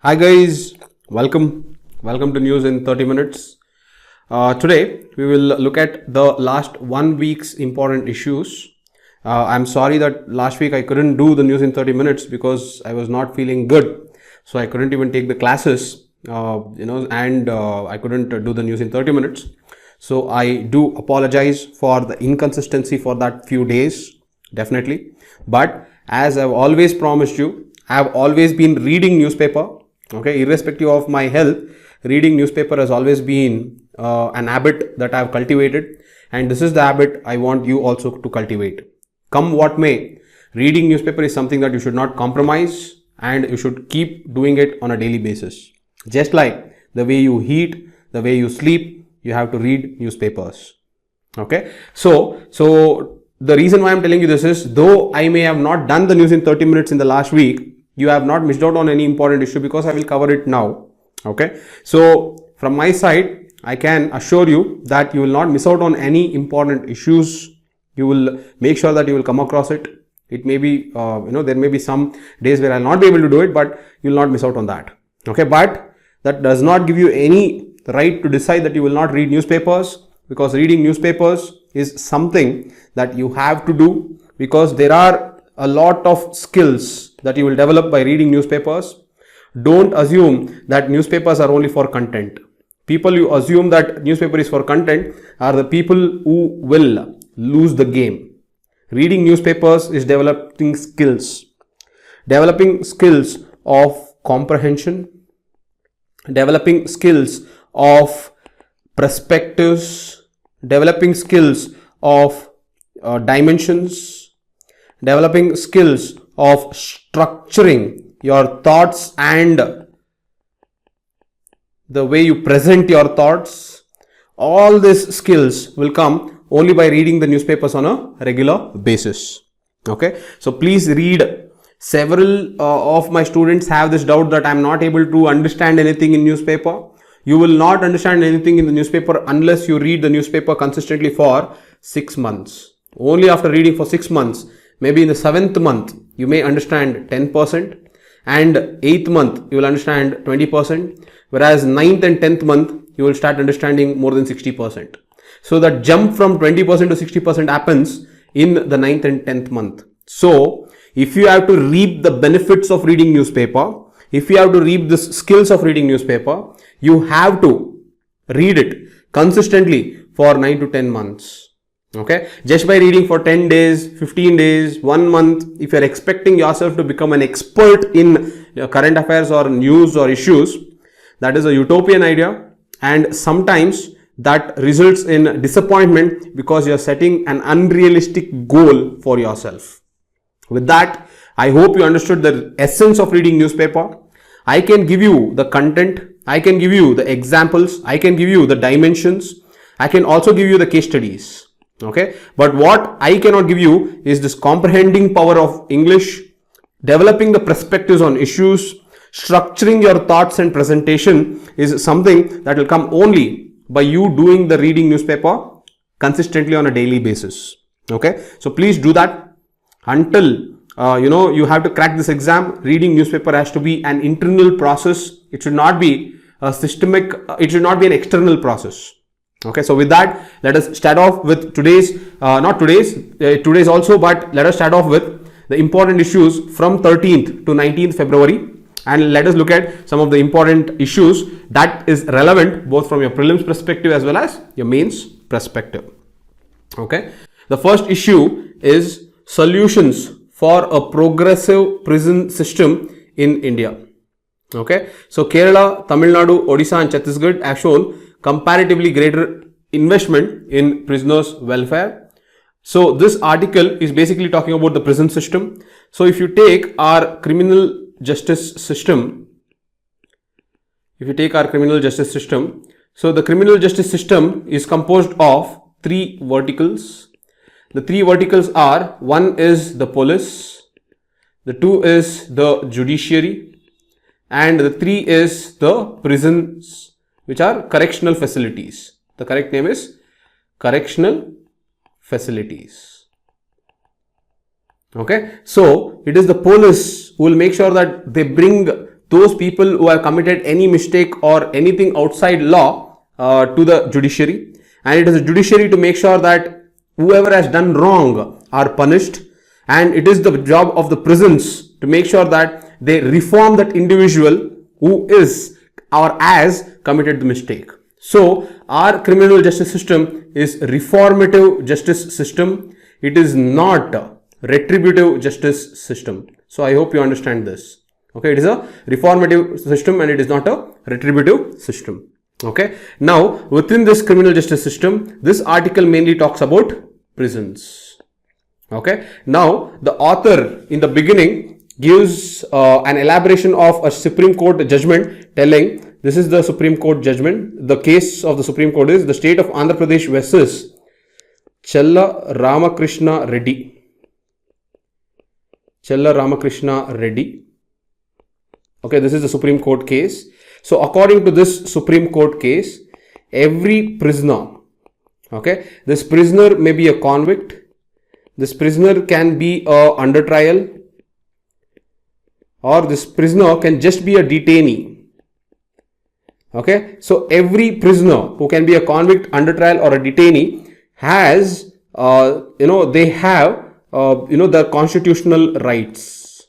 Hi guys, welcome to News in 30 minutes. Today we will look at the last 1 week's important issues. I'm sorry that last week I couldn't do the news in 30 minutes because I was not feeling good. So I couldn't even take the classes, and I couldn't do the news in 30 minutes. So I do apologize for the inconsistency for that few days, definitely. But as I've always promised you, I've always been reading newspaper. Okay, irrespective of my health, reading newspaper has always been an habit that I have cultivated, and this is the habit I want you also to cultivate. Come what may, reading newspaper is something that you should not compromise, and you should keep doing it on a daily basis. Just like the way you eat, the way you sleep, you have to read newspapers. Okay, so the reason why I'm telling you this is, though I may have not done the news in 30 minutes in the last week, you have not missed out on any important issue because I will cover it now. Okay, so from my side, I can assure you that you will not miss out on any important issues. You will make sure that you will come across it. It may be, there may be some days where I will not be able to do it, but you will not miss out on that. Okay, but that does not give you any right to decide that you will not read newspapers, because reading newspapers is something that you have to do, because there are a lot of skills that you will develop by reading newspapers. Don't assume that newspapers are only for content. People who assume that newspaper is for content are the people who will lose the game. Reading newspapers is developing skills of comprehension, developing skills of perspectives, developing skills of dimensions, developing skills of structuring your thoughts and the way you present your thoughts. All these skills will come only by reading the newspapers on a regular basis. Okay, so please read. Several of my students have this doubt that I'm not able to understand anything in newspaper. You will not understand anything in the newspaper unless you read the newspaper consistently for 6 months. Only after reading for 6 months, maybe in the 7th month, you may understand 10%, and 8th month, you will understand 20%, whereas 9th and 10th month, you will start understanding more than 60%. So that jump from 20% to 60% happens in the 9th and 10th month. So if you have to reap the benefits of reading newspaper, if you have to reap the skills of reading newspaper, you have to read it consistently for 9 to 10 months. Okay, just by reading for 10 days, 15 days, 1 month, if you are expecting yourself to become an expert in current affairs or news or issues, that is a utopian idea, and sometimes that results in disappointment because you are setting an unrealistic goal for yourself. With that, I hope you understood the essence of reading newspaper. I can give you the content, I can give you the examples, I can give you the dimensions, I can also give you the case studies. Okay, but what I cannot give you is this comprehending power of English, developing the perspectives on issues, structuring your thoughts and presentation is something that will come only by you doing the reading newspaper consistently on a daily basis. Okay, so please do that until you have to crack this exam. Reading newspaper has to be an internal process. It should not be a systemic, it should not be an external process. Okay, so with that, let us start off with today's also, but let us start off with the important issues from 13th to 19th February, and let us look at some of the important issues that is relevant both from your prelims perspective as well as your mains perspective. Okay, the first issue is solutions for a progressive prison system in India. Okay, so Kerala, Tamil Nadu, Odisha and Chhattisgarh have shown comparatively greater investment in prisoners' welfare. So this article is basically talking about the prison system. So if you take our criminal justice system, so the criminal justice system is composed of 3 verticals. The 3 verticals are: 1 is the police, the 2 is the judiciary, and the 3 is the prisons, which are correctional facilities. The correct name is correctional facilities. Okay, so it is the police who will make sure that they bring those people who have committed any mistake or anything outside law to the judiciary, and it is the judiciary to make sure that whoever has done wrong are punished, and it is the job of the prisons to make sure that they reform that individual who is or has committed the mistake. So our criminal justice system is reformative justice system. It is not a retributive justice system. So I hope you understand this. Okay, it is a reformative system and it is not a retributive system. Okay, now within this criminal justice system, this article mainly talks about prisons. Okay, now the author in the beginning gives an elaboration of a Supreme Court judgment telling this is the Supreme Court judgment. The case of the Supreme Court is the state of Andhra Pradesh versus Chella Ramakrishna Reddy. Chella Ramakrishna Reddy. Okay, this is the Supreme Court case. So according to this Supreme Court case, every prisoner, okay, this prisoner may be a convict, this prisoner can be under trial, or this prisoner can just be a detainee. Okay, so every prisoner who can be a convict, under trial or a detainee has, they have, the constitutional rights.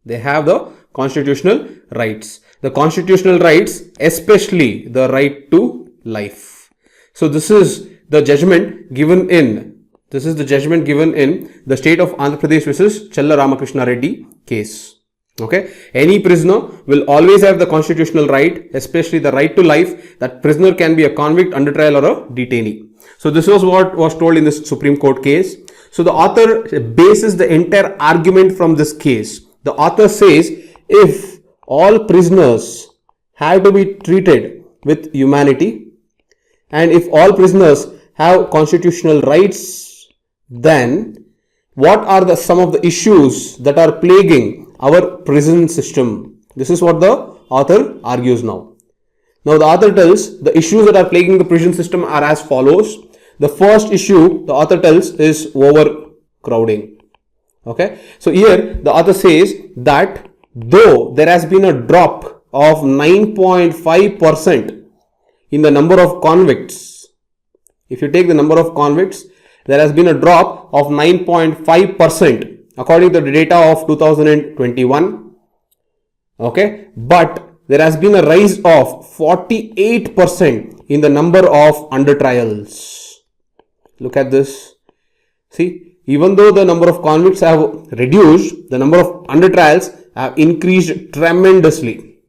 They have the constitutional rights. The constitutional rights, especially the right to life. So this is the judgment given in, the state of Andhra Pradesh versus Chella Ramakrishna Reddy case. Okay, any prisoner will always have the constitutional right, especially the right to life. That prisoner can be a convict, under trial or a detainee. So this was what was told in this Supreme Court case. So the author bases the entire argument from this case. The author says if all prisoners have to be treated with humanity and if all prisoners have constitutional rights, then what are some of the issues that are plaguing our prison system? This is what the author argues now. Now the author tells the issues that are plaguing the prison system are as follows. The first issue the author tells is overcrowding. Okay, so here the author says that though there has been a drop of 9.5% in the number of convicts, if you take the number of convicts, there has been a drop of 9.5% according to the data of 2021. Okay, but there has been a rise of 48% in the number of under trials. Look at this. See, even though the number of convicts have reduced, the number of under trials have increased tremendously.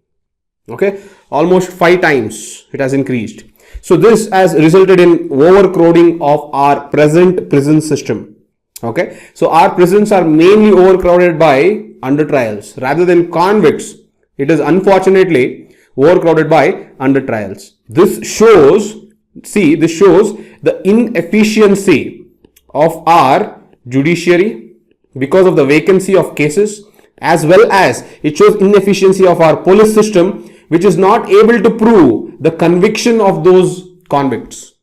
Okay, almost 5 times it has increased. So this has resulted in overcrowding of our present prison system. Okay, so our prisons are mainly overcrowded by under trials rather than convicts. It is unfortunately overcrowded by under trials. This shows the inefficiency of our judiciary because of the vacancy of cases, as well as it shows inefficiency of our police system, which is not able to prove the conviction of those convicts.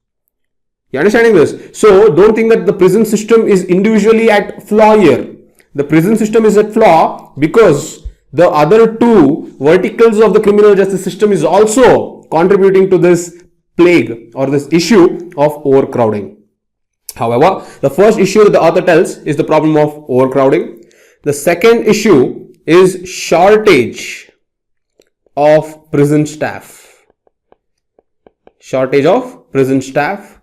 You understanding this? So don't think that the prison system is individually at flaw here. The prison system is at flaw because the other two verticals of the criminal justice system is also contributing to this plague or this issue of overcrowding. However, the first issue that the author tells is the problem of overcrowding. The second issue is shortage of prison staff. Shortage of prison staff.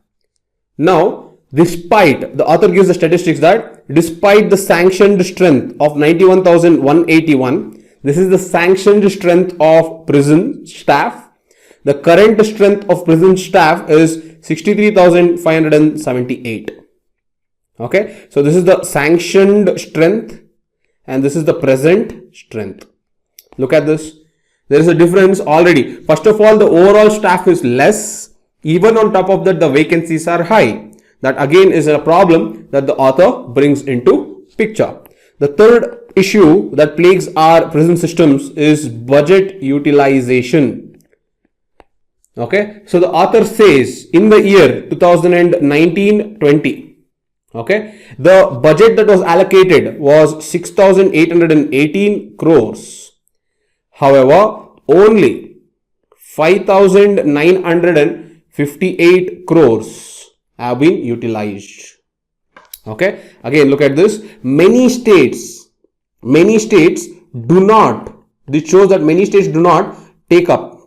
Now, the author gives the statistics that despite the sanctioned strength of 91,181, this is the sanctioned strength of prison staff. The current strength of prison staff is 63,578. Okay, so this is the sanctioned strength and this is the present strength. Look at this. There is a difference already. First of all, the overall staff is less. Even on top of that, the vacancies are high. That again is a problem that the author brings into picture. The third issue that plagues our prison systems is budget utilization. Okay, so the author says in the year 2019-20, okay, the budget that was allocated was 6,818 crores. However, only 5,958 crores have been utilized. Okay, again look at this. Many states do not, this shows that many states do not take up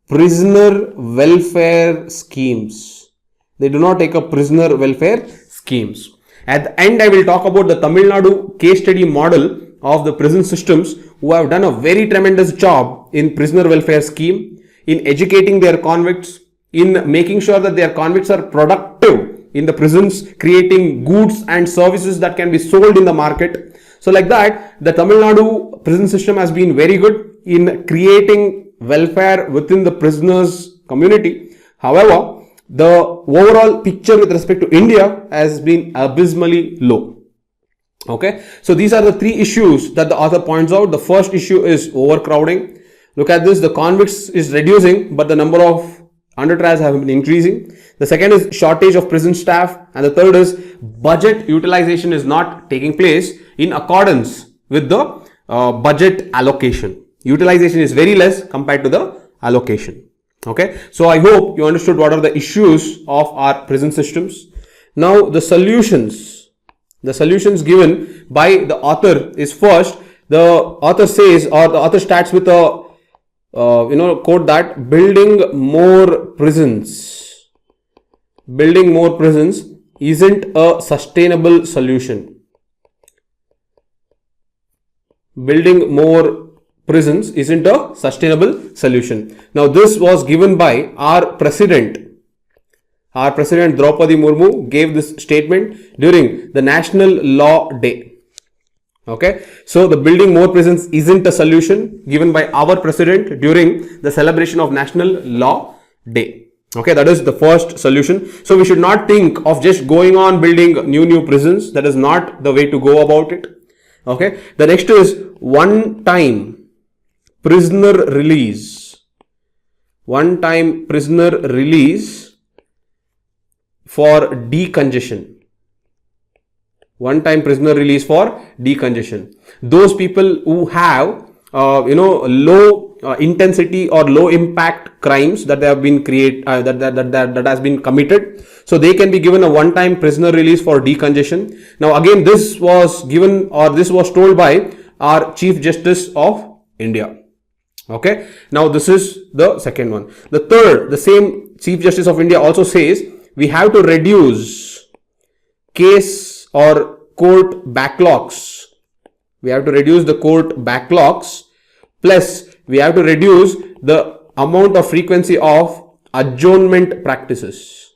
prisoner welfare schemes. They do not take up prisoner welfare schemes. At the end, I will talk about the Tamil Nadu case study model of the prison systems who have done a very tremendous job in prisoner welfare scheme, in educating their convicts, in making sure that their convicts are productive in the prisons, creating goods and services that can be sold in the market. So like that, the Tamil Nadu prison system has been very good in creating welfare within the prisoners community. However, the overall picture with respect to India has been abysmally low. Okay, so these are the three issues that the author points out. The first issue is overcrowding. Look at this, the convicts is reducing, but the number of under trials have been increasing. The second is shortage of prison staff, and the third is budget utilization is not taking place in accordance with the budget allocation. Utilization is very less compared to the allocation. Okay, so I hope you understood what are the issues of our prison systems. Now the solutions given by the author is, first, the author says, or the author starts with a quote that building more prisons isn't a sustainable solution. Building more prisons isn't a sustainable solution. Now this was given by our president Draupadi Murmu gave this statement during the National Law Day. Okay, so the building more prisons isn't a solution given by our president during the celebration of National Law Day. Okay, that is the first solution. So we should not think of just going on building new prisons. That is not the way to go about it. Okay, the next is one-time prisoner release. One-time prisoner release for decongestion. One-time prisoner release for decongestion. Those people who have low intensity or low impact crimes that they have been that has been committed, so they can be given a one-time prisoner release for decongestion. Now again, this was given, or this was told by our Chief Justice of India. Okay, now this is the second one. The third, the same Chief Justice of India also says we have to reduce case or court backlogs. We have to reduce the court backlogs, plus we have to reduce the amount of frequency of adjournment practices.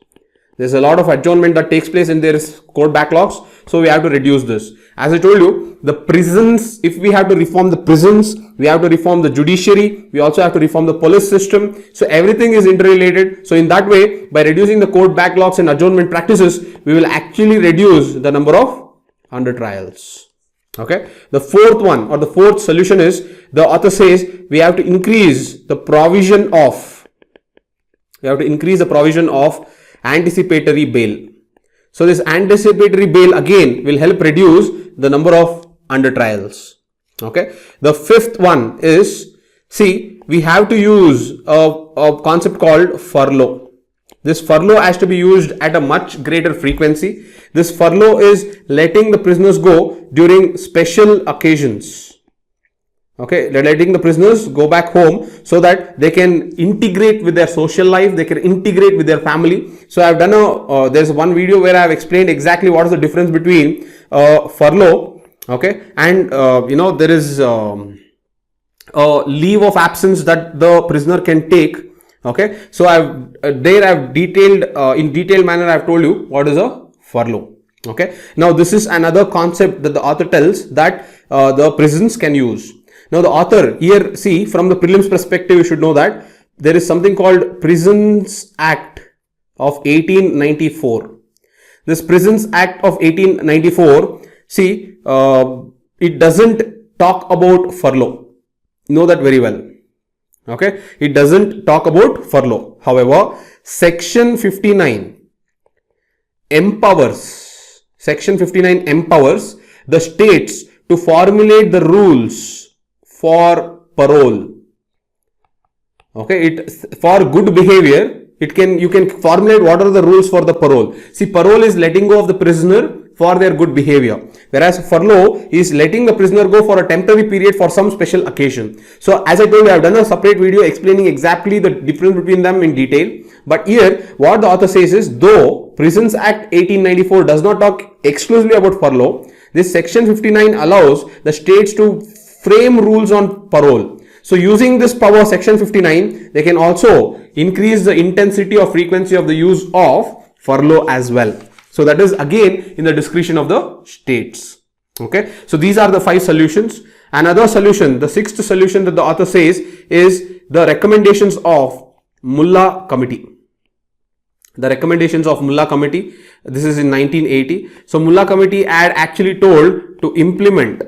There's a lot of adjournment that takes place in their court backlogs, so we have to reduce this. As I told you, the prisons, if we have to reform the prisons, we have to reform the judiciary, we also have to reform the police system. So everything is interrelated. So in that way, by reducing the court backlogs and adjournment practices, we will actually reduce the number of under trials. Okay, the fourth one, or the fourth solution is, the author says we have to increase the provision of anticipatory bail. So this anticipatory bail again will help reduce the number of under trials. Okay, the fifth one is, see, we have to use a concept called furlough. This furlough has to be used at a much greater frequency. This furlough is letting the prisoners go during special occasions. Okay, letting the prisoners go back home so that they can integrate with their social life, they can integrate with their family. So I've done there's one video where I have explained exactly what is the difference between furlough, okay, and there is a leave of absence that the prisoner can take. Okay, so I've detailed in detailed manner I've told you what is a furlough. Okay, now this is another concept that the author tells that the prisons can use. Now the author here, see, from the prelims perspective, you should know that there is something called Prisons Act of 1894. This Prisons Act of 1894, see, it doesn't talk about furlough. Know that very well. Okay, it doesn't talk about furlough. However, Section 59 empowers the states to formulate the rules for parole. Okay, it for good behavior, you can formulate what are the rules for the parole. See, parole is letting go of the prisoner for their good behavior, whereas furlough is letting the prisoner go for a temporary period for some special occasion. So as I told you, I have done a separate video explaining exactly the difference between them in detail. But here what the author says is, though Prisons Act 1894 does not talk exclusively about furlough, this section 59 allows the states to frame rules on parole. So using this power, section 59, they can also increase the intensity or frequency of the use of furlough as well. So that is again in the discretion of the states. Okay, so these are the 5 solutions. Another solution, the 6th solution that the author says is the recommendations of Mullah Committee. The recommendations of Mullah Committee, this is in 1980. So Mullah Committee had actually told to implement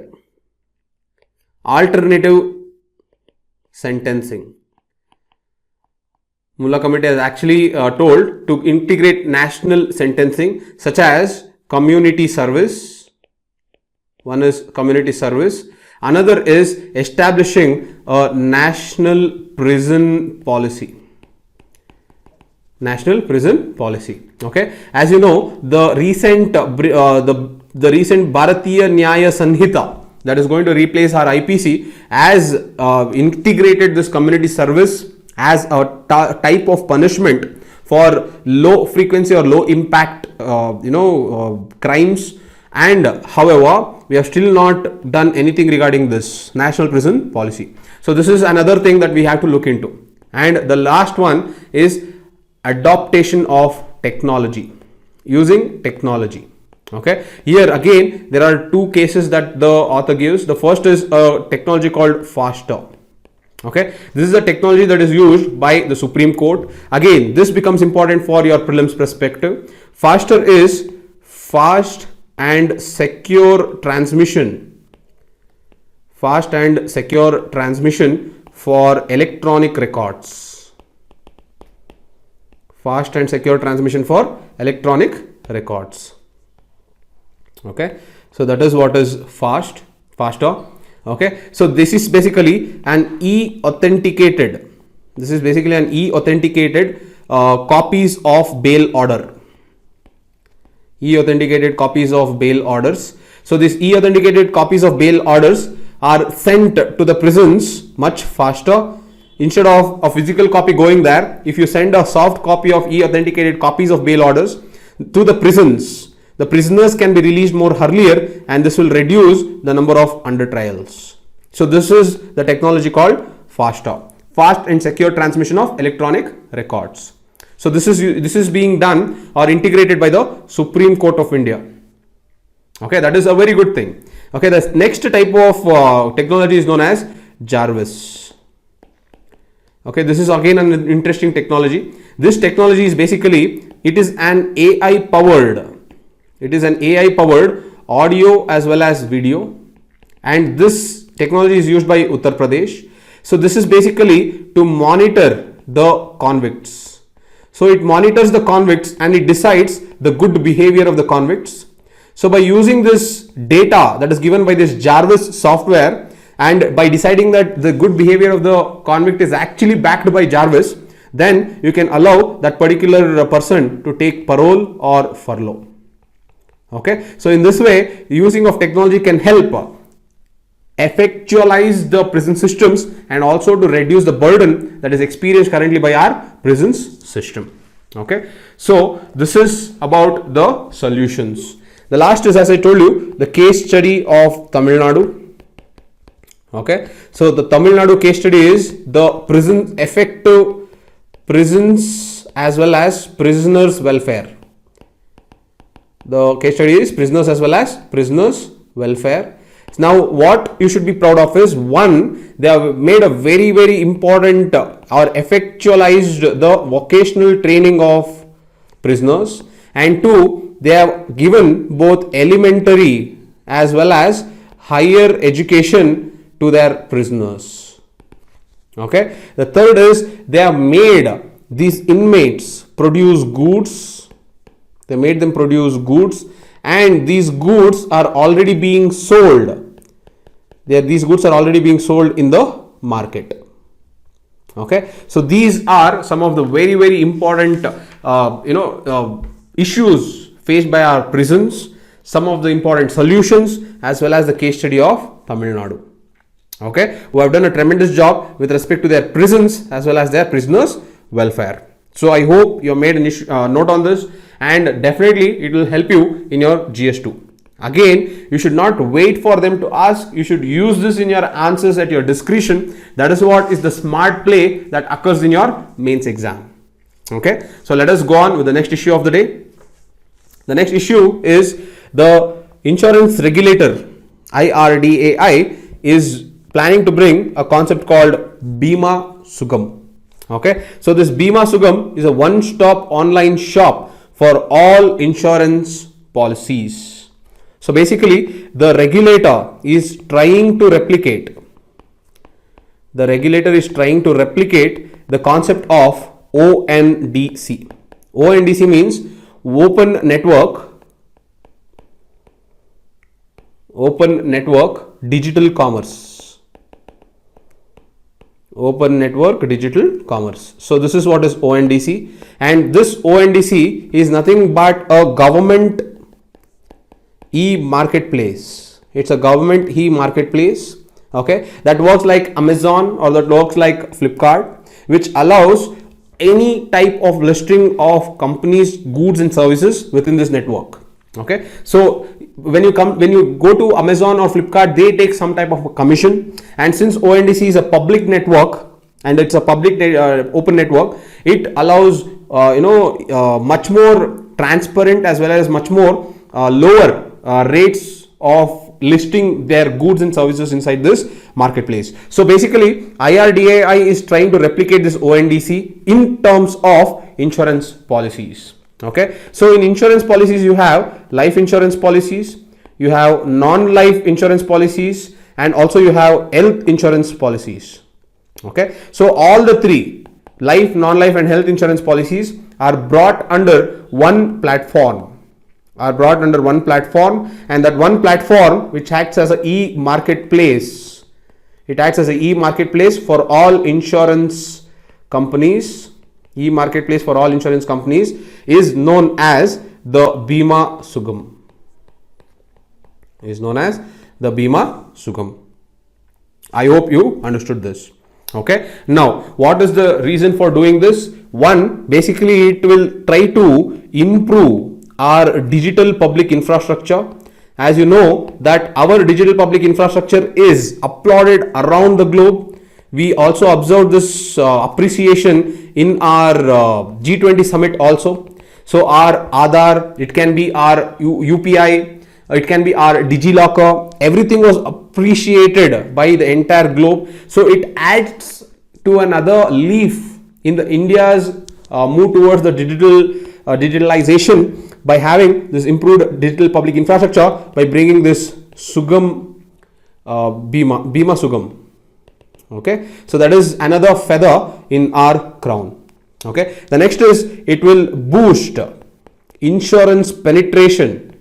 alternative sentencing. Mullah Committee has actually told to integrate national sentencing such as community service. One is community service. Another is establishing a national prison policy. National prison policy. Okay. As you know, the recent Bharatiya Nyaya Sanhita that is going to replace our IPC has integrated this community service as a type of punishment for low frequency or low impact crimes. And however, we have still not done anything regarding this national prison policy. So this is another thing that we have to look into. And the last one is adaptation of technology, using technology. Okay, here again there are 2 cases that the author gives. The first is a technology called FASTER. Okay, this is a technology that is used by the Supreme Court. Again, this becomes important for your prelims perspective. FASTER is fast and secure transmission. Fast and secure transmission for electronic records. Fast and secure transmission for electronic records. Okay, so that is what is FASTER. Okay, so this is basically an e-authenticated. This is basically an e-authenticated copies of bail order. E-authenticated copies of bail orders. So these e-authenticated copies of bail orders are sent to the prisons much faster. Instead of a physical copy going there, if you send a soft copy of e-authenticated copies of bail orders to the prisons, the prisoners can be released more earlier, and this will reduce the number of under trials. So this is the technology called FASTER, fast and secure transmission of electronic records. So this is being done or integrated by the Supreme Court of India. Okay, that is a very good thing. Okay, the next type of technology is known as Jarvis. Okay, this is again an interesting technology. This technology is basically, it is an AI powered audio as well as video, and this technology is used by Uttar Pradesh. So this is basically to monitor the convicts. So it monitors the convicts and it decides the good behavior of the convicts. So by using this data that is given by this Jarvis software, and by deciding that the good behavior of the convict is actually backed by Jarvis, then you can allow that particular person to take parole or furlough. Okay, so in this way, using of technology can help effectualize the prison systems and also to reduce the burden that is experienced currently by our prisons system. Okay, so this is about the solutions. The last is, as I told you, the case study of Tamil Nadu. Okay, so the Tamil Nadu case study is the prison effective prisons as well as prisoners welfare. The case study is prisoners as well as prisoners welfare. Now what you should be proud of is, one, they have made a very, very important or effectualized the vocational training of prisoners, and two, they have given both elementary as well as higher education to their prisoners. Okay, the third is they have made these inmates produce goods. They made them produce goods, and these goods are already being sold these goods are already being sold in the market. Okay, so these are some of the very, very important issues faced by our prisons, some of the important solutions, as well as the case study of Tamil Nadu. Okay, who have done a tremendous job with respect to their prisons as well as their prisoners' welfare. So I hope you have made a note on this, and definitely it will help you in your GS2. Again, you should not wait for them to ask. You should use this in your answers at your discretion. That is what is the smart play that occurs in your mains exam. Okay, so let us go on with the next issue of the day. The next issue is the insurance regulator IRDAI is planning to bring a concept called Bima Sugam. Okay, so this Bima Sugam is a one-stop online shop for all insurance policies. So basically, the regulator is trying to replicate the concept of ONDC. ONDC means Open Network Digital Commerce. Open Network Digital Commerce. So this is what is ONDC, and this ONDC is nothing but a government e-marketplace. It's a government e-marketplace, okay, that works like Amazon or that works like Flipkart, which allows any type of listing of companies' goods and services within this network. Okay, so when you go to Amazon or Flipkart, they take some type of a commission, and since ONDC is a public network and it's a public open network, it allows much more transparent as well as much more lower rates of listing their goods and services inside this marketplace. So basically, IRDAI is trying to replicate this ONDC in terms of insurance policies. Okay, so in insurance policies, you have life insurance policies, you have non-life insurance policies, and also you have health insurance policies. Okay, so all the three, life, non-life, and health insurance policies are brought under one platform. And that one platform, which acts as a e-marketplace, it acts as a e-marketplace for all insurance companies. E-marketplace for all insurance companies is known as the Bima Sugam. I hope you understood this. Okay, now what is the reason for doing this? One, basically it will try to improve our digital public infrastructure. As you know that our digital public infrastructure is applauded around the globe. We also observed this appreciation in our G20 summit also. So our Aadhaar, it can be our UPI, it can be our DigiLocker, everything was appreciated by the entire globe. So it adds to another leaf in the India's move towards the digitalization by having this improved digital public infrastructure, by bringing this Sugam Bima Sugam. Okay, so that is another feather in our crown. Okay, the next is it will boost insurance penetration.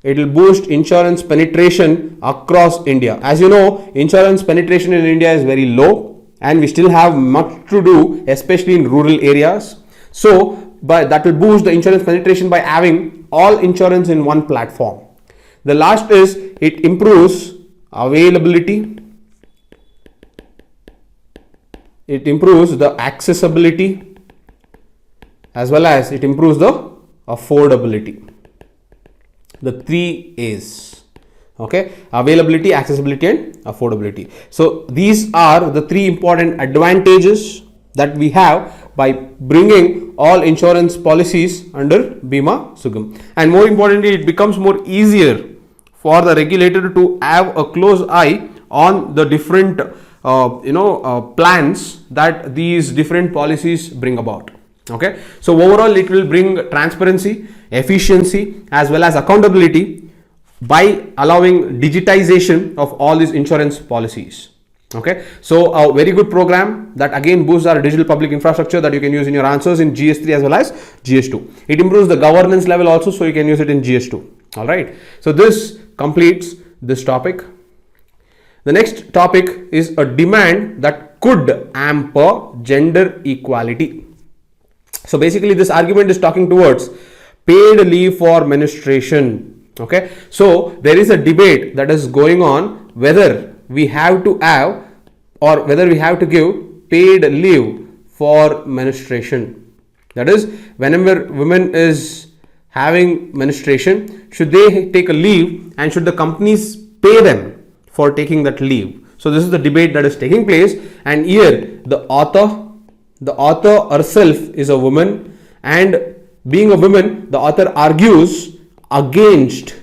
It will boost insurance penetration across India. As you know, insurance penetration in India is very low, and we still have much to do, especially in rural areas. So but that will boost the insurance penetration by having all insurance in one platform. The last is it improves availability, it improves the accessibility, as well as it improves the affordability. The 3 A's. Okay, availability, accessibility, and affordability. So these are the 3 important advantages that we have by bringing all insurance policies under Bima Sugam. And more importantly, it becomes more easier for the regulator to have a close eye on the different plans that these different policies bring about. Okay, so overall it will bring transparency, efficiency, as well as accountability by allowing digitization of all these insurance policies. Okay, so a very good program that again boosts our digital public infrastructure that you can use in your answers in GS3 as well as GS2. It improves the governance level also, so you can use it in GS2. All right, so this completes this topic. The next topic is a demand that could hamper gender equality. So basically this argument is talking towards paid leave for menstruation. Okay, so there is a debate that is going on whether we have to have or whether we have to give paid leave for menstruation. That is, whenever women is having menstruation, should they take a leave and should the companies pay them for taking that leave? So this is the debate that is taking place, and here the author herself is a woman, and being a woman, the author argues against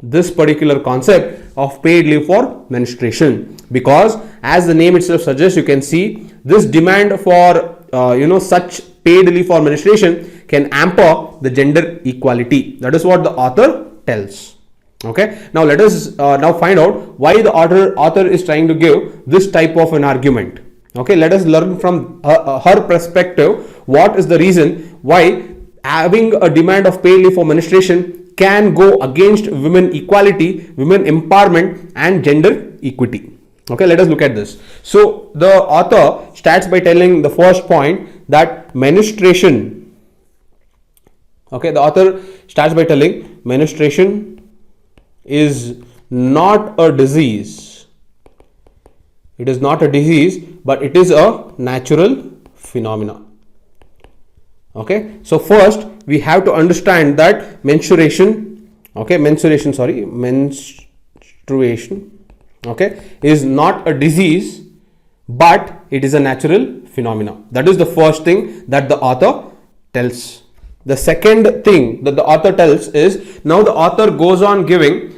this particular concept of paid leave for menstruation, because as the name itself suggests, you can see this demand for such paid leave for menstruation can hamper the gender equality. That is what the author tells. Okay, now let us now find out why the author is trying to give this type of an argument. Okay, let us learn from her perspective what is the reason why having a demand of paid leave for menstruation can go against women equality, women empowerment and gender equity. Okay, let us look at this. So the author starts by telling the first point that menstruation. Okay, the author starts by telling menstruation is not a disease. It is not a disease, but it is a natural phenomena. Okay, so first we have to understand that menstruation, okay, is not a disease, but it is a natural phenomena. That is the first thing that the author tells. The second thing that the author tells is, now the author goes on giving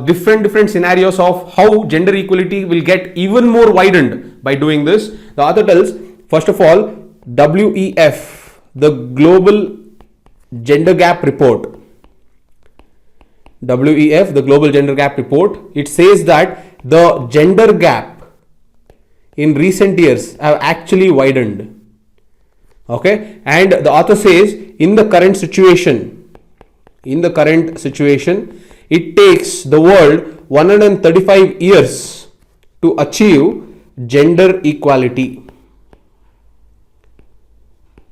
different scenarios of how gender equality will get even more widened by doing this. The author tells, first of all, WEF, the Global Gender Gap Report. WEF, the Global Gender Gap Report, it says that the gender gap in recent years have actually widened. Okay, and the author says in the current situation, it takes the world 135 years to achieve gender equality.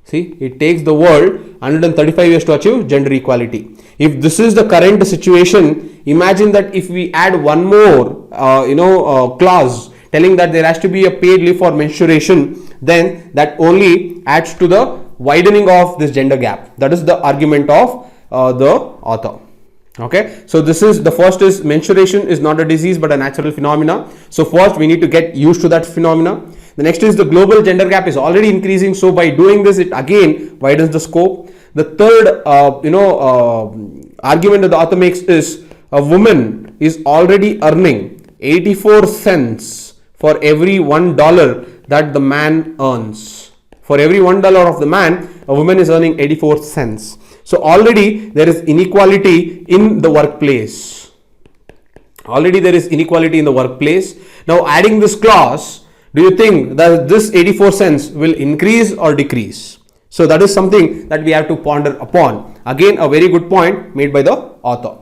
See, it takes the world 135 years to achieve gender equality. If this is the current situation, imagine that if we add one more clause telling that there has to be a paid leave for menstruation, then that only adds to the widening of this gender gap. That is the argument of the author. Okay, so this is the first is menstruation is not a disease but a natural phenomena. So first we need to get used to that phenomena. The next is the global gender gap is already increasing, so by doing this it again widens the scope. The third argument that the author makes is a woman is already earning 84 cents for every $1 that the man earns. For every $1 of the man, a woman is earning 84 cents. So already there is inequality in the workplace. Now adding this clause, do you think that this 84 cents will increase or decrease? So that is something that we have to ponder upon. Again, a very good point made by the author.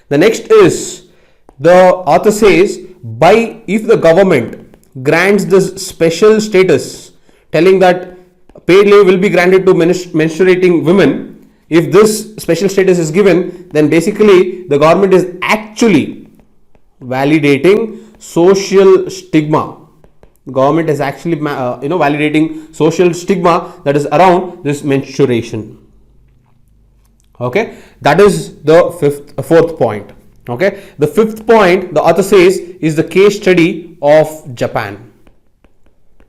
The next is, the author says, if the government grants this special status telling that paid leave will be granted to menstruating women, if this special status is given, then basically the government is actually validating social stigma. Government is actually validating social stigma that is around this menstruation. Okay, that is the fourth point. Okay, the fifth point the author says is the case study of Japan.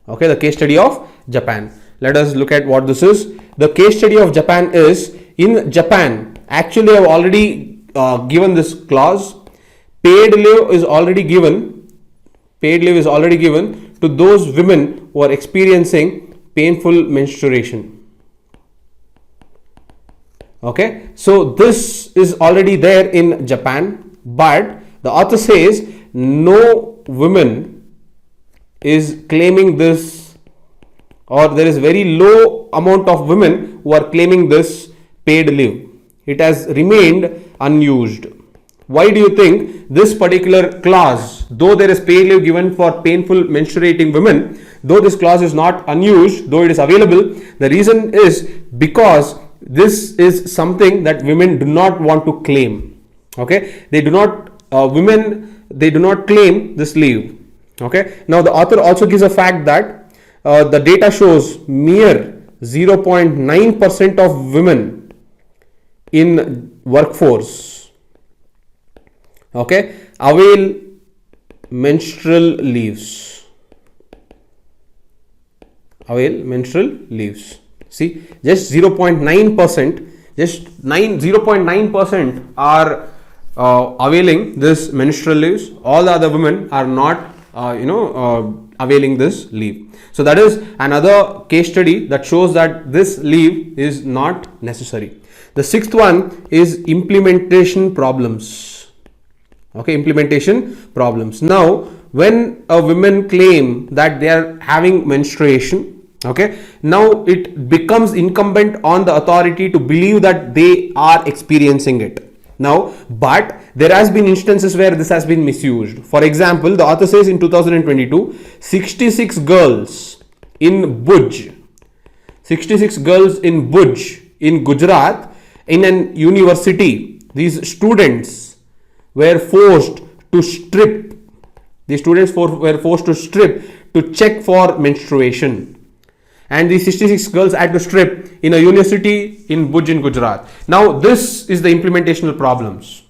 Okay, the case study of Japan. Let us look at what this is. The case study of Japan is, in Japan, actually I have already given this clause. Paid leave is already given to those women who are experiencing painful menstruation. Okay, so this is already there in Japan, but the author says no woman is claiming this, or there is very low amount of women who are claiming this paid leave. It has remained unused. Why do you think this particular clause though there is paid leave given for painful menstruating women, though this clause is not unused, though it is available, the reason is because this is something that women do not want to claim. Okay, they do not, they do not claim this leave. Okay, now the author also gives a fact that the data shows mere 0.9% of women in workforce, okay, avail menstrual leaves. See, just 0.9%, just 0.9% are availing this menstrual leaves. All the other women are not availing this leave. So that is another case study that shows that this leave is not necessary. The sixth one is implementation problems. Okay, implementation problems. Now, when a woman claim that they are having menstruation, okay, now it becomes incumbent on the authority to believe that they are experiencing it. Now, but there has been instances where this has been misused. For example, the author says in 2022, 66 girls in Bhuj in Gujarat, in an university, these students were forced to strip. The students were forced to strip to check for menstruation. And these 66 girls had to strip in a university in Bhuj in Gujarat. Now, this is the implementational problems,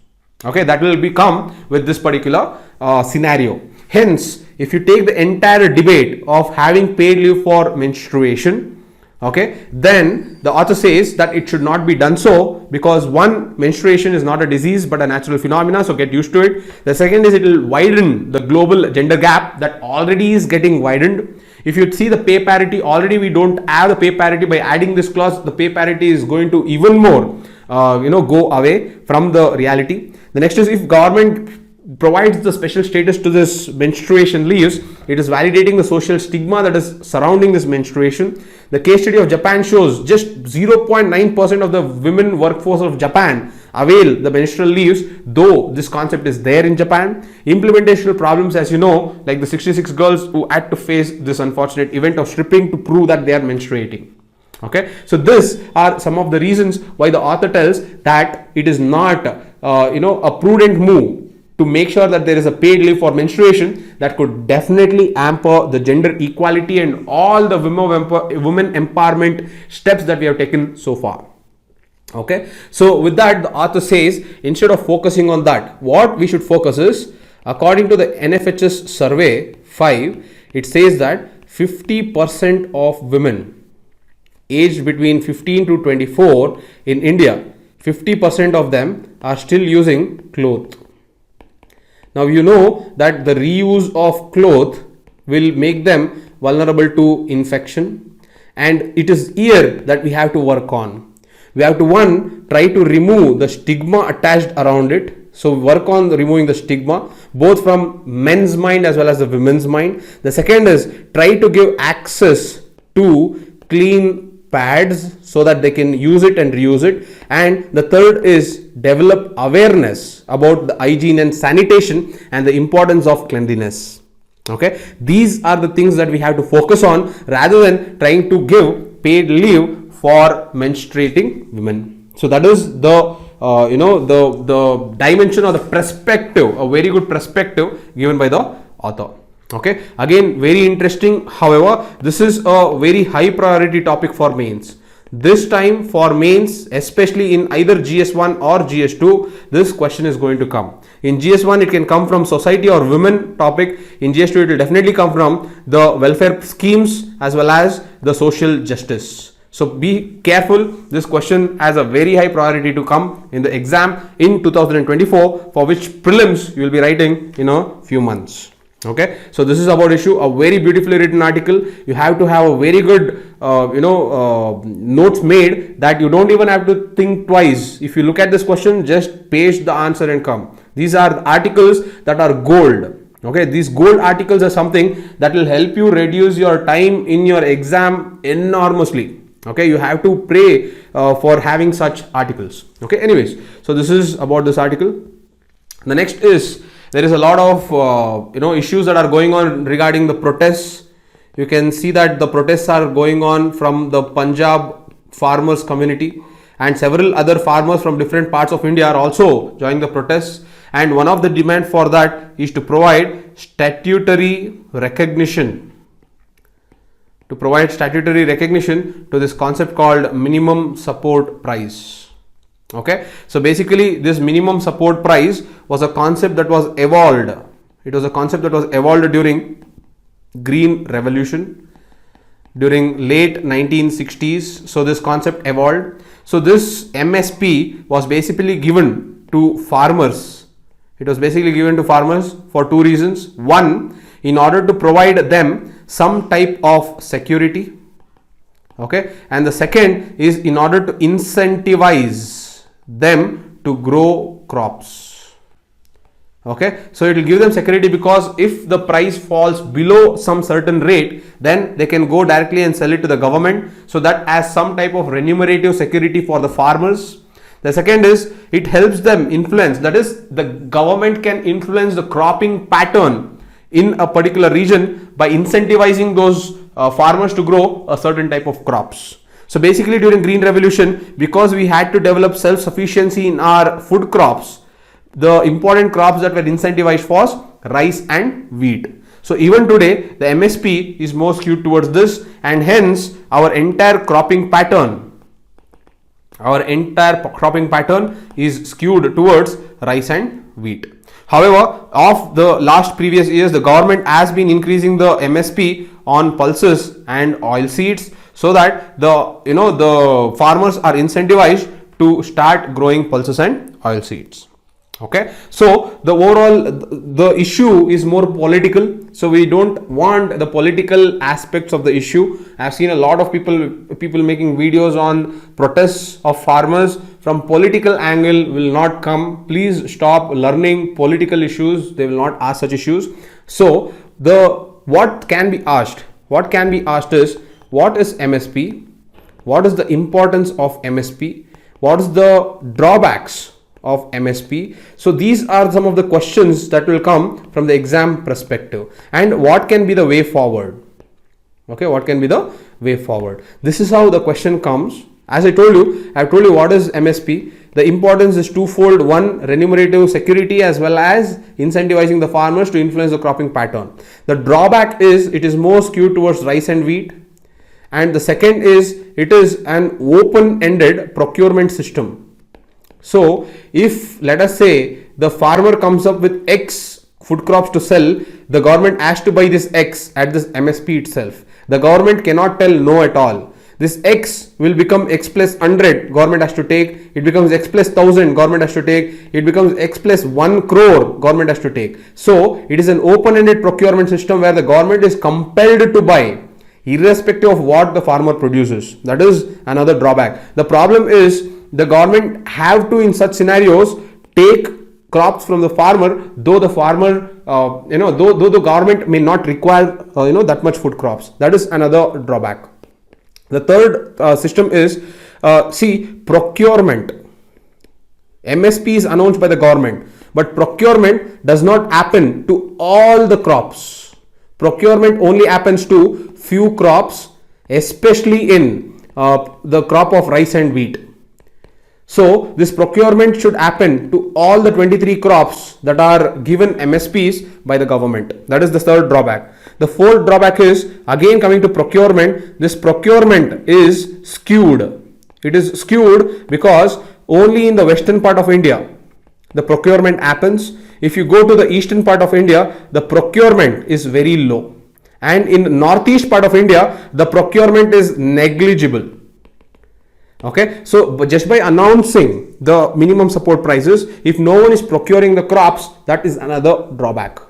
okay, that will become with this particular scenario. Hence, if you take the entire debate of having paid leave for menstruation, okay, then the author says that it should not be done so, because one, menstruation is not a disease but a natural phenomena, so get used to it. The second is it will widen the global gender gap that already is getting widened. If you see the pay parity, already we don't have the pay parity. By adding this clause, the pay parity is going to even more go away from the reality. The next is, if government provides the special status to this menstruation leaves, it is validating the social stigma that is surrounding this menstruation. The case study of Japan shows just 0.9% of the women workforce of Japan avail the menstrual leaves, though this concept is there in Japan. Implementational problems, as you know, like the 66 girls who had to face this unfortunate event of stripping to prove that they are menstruating. Okay, so these are some of the reasons why the author tells that it is not a prudent move to make sure that there is a paid leave for menstruation that could definitely hamper the gender equality and all the women empowerment steps that we have taken so far. Okay, so with that, the author says instead of focusing on that, what we should focus is, according to the NFHS survey 5, it says that 50% of women aged between 15 to 24 in India, 50% of them are still using cloth. Now, you know that the reuse of cloth will make them vulnerable to infection, and it is here that we have to work on. We have to, one, try to remove the stigma attached around it. So work on removing the stigma both from men's mind as well as the women's mind. The second is try to give access to clean pads so that they can use it and reuse it. And the third is develop awareness about the hygiene and sanitation and the importance of cleanliness. Okay, these are the things that we have to focus on rather than trying to give paid leave for menstruating women. So that is the the dimension or the perspective, a very good perspective given by the author. Okay, again, very interesting. However, this is a very high priority topic for mains. This time for mains, especially in either GS1 or GS2, this question is going to come. In GS1, it can come from society or women topic. In GS2, it will definitely come from the welfare schemes as well as the social justice. So be careful. This question has a very high priority to come in the exam in 2024, for which prelims you will be writing in a few months. Okay, so this is about issue, a very beautifully written article. You have to have a very good notes made that you don't even have to think twice. If you look at this question, just paste the answer and come. These are the articles that are gold. Okay, these gold articles are something that will help you reduce your time in your exam enormously. Okay, you have to pray for having such articles. Okay, anyways, so this is about this article. The next is there is a lot of issues that are going on regarding the protests. You can see that the protests are going on from the Punjab farmers community, and several other farmers from different parts of India are also joining the protests. And one of the demand for that is to provide statutory recognition. To provide statutory recognition to this concept called minimum support price. Okay, so basically this minimum support price was a concept that was evolved. It was a concept that was evolved during Green Revolution, during late 1960s. So this concept evolved. So this MSP was basically given to farmers. It was basically given to farmers for two reasons. One, in order to provide them some type of security. Okay, and the second is in order to incentivize them to grow crops. Okay, so it will give them security, because if the price falls below some certain rate, then they can go directly and sell it to the government, so that as some type of remunerative security for the farmers. The second is it helps them influence, that is, the government can influence the cropping pattern in a particular region by incentivizing those farmers to grow a certain type of crops. So basically during Green Revolution, because we had to develop self-sufficiency in our food crops, the important crops that were incentivized was rice and wheat. So even today the MSP is more skewed towards this, and hence our entire cropping pattern is skewed towards rice and wheat. However, of the last previous years, the government has been increasing the MSP on pulses and oil seeds, so that the farmers are incentivized to start growing pulses and oil seeds. Okay, so the overall the issue is more political, so we don't want the political aspects of the issue. I've seen a lot of people making videos on protests of farmers. From political angle will not come. Please stop learning political issues. They will not ask such issues. So what can be asked is, what is MSP, what is the importance of MSP, what is the drawbacks of MSP. So these are some of the questions that will come from the exam perspective, and what can be the way forward. Okay, what can be the way forward? This is how the question comes. As I've told you what is MSP. The importance is twofold. One, remunerative security, as well as incentivizing the farmers to influence the cropping pattern. The drawback is it is more skewed towards rice and wheat, and the second is it is an open-ended procurement system. So if, let us say, the farmer comes up with X food crops to sell, the government has to buy this X at this MSP itself. The government cannot tell no at all. This X will become X plus 100, government has to take. It becomes X plus 1000, government has to take. It becomes X plus 1 crore, government has to take. So it is an open-ended procurement system where the government is compelled to buy irrespective of what the farmer produces. That is another drawback. The problem is, the government have to, in such scenarios, take crops from the farmer, though the farmer, though the government may not require, that much food crops. That is another drawback. The third system is, procurement. MSP is announced by the government, but procurement does not happen to all the crops. Procurement only happens to few crops, especially in the crop of rice and wheat. So this procurement should happen to all the 23 crops that are given MSPs by the government. That is the third drawback. The fourth drawback is, again coming to procurement, this procurement is skewed. It is skewed because only in the western part of India the procurement happens. If you go to the eastern part of India, the procurement is very low, and in the northeast part of India the procurement is negligible. Okay, so just by announcing the minimum support prices, if no one is procuring the crops, that is another drawback.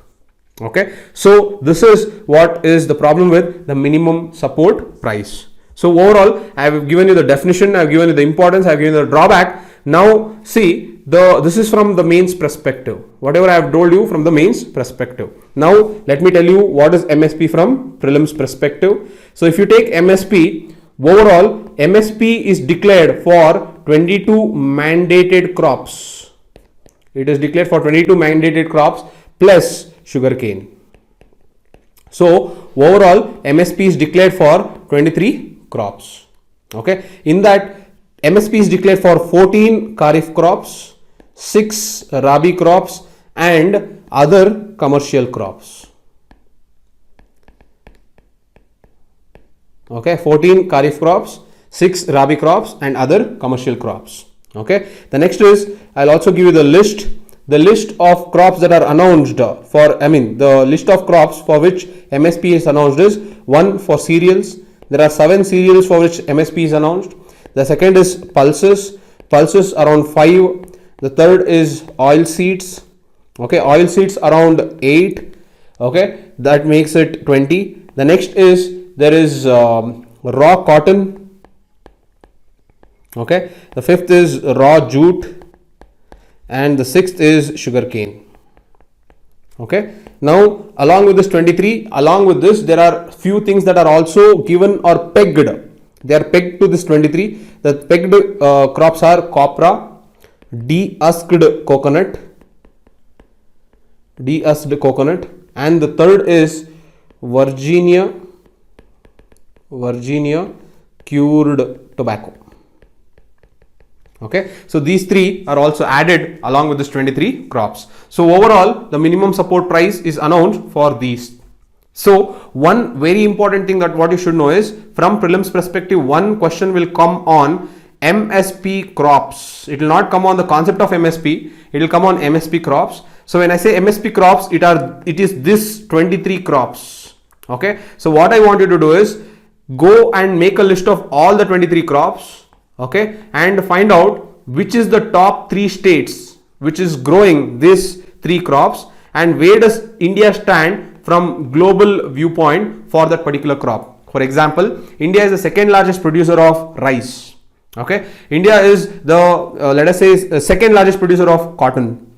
Okay, so this is what is the problem with the minimum support price. So overall, I have given you the definition, I have given you the importance, I have given you the drawback. Now see, this is from the mains perspective. Whatever I have told you from the mains perspective. Now let me tell you what is MSP from prelims perspective. So if you take MSP, overall MSP is declared for 22 mandated crops. It is declared for 22 mandated crops, plus sugarcane. So overall MSP is declared for 23 crops. Okay, in that MSP is declared for 14 Kharif crops, 6 Rabi crops and other commercial crops. Okay, 14 Kharif crops, 6 Rabi crops and other commercial crops. Okay, the next is, I'll also give you the list of crops that are announced for, the list of crops for which MSP is announced is: 1 for cereals. There are 7 cereals for which MSP is announced. The second is pulses around 5. The third is oil seeds. Okay, oil seeds around 8. Okay, that makes it 20. The next is, there is raw cotton. Okay, the fifth is raw jute and the sixth is sugarcane. Okay, now along with this 23, along with this there are few things that are also given or pegged. They are pegged to this 23. The pegged crops are copra, de-husked coconut, and the third is Virginia cured tobacco. Okay, so these 3 are also added along with this 23 crops. So overall the minimum support price is announced for these. So one very important thing that what you should know is, from prelims perspective, one question will come on MSP crops. It will not come on the concept of MSP, it will come on MSP crops. So when I say MSP crops, it is this 23 crops. Okay, so what I want you to do is go and make a list of all the 23 crops. Okay, and find out which is the top 3 states which is growing these 3 crops, and where does India stand from global viewpoint for that particular crop. For example, India is the second largest producer of rice. Okay, India is the let us say second largest producer of cotton.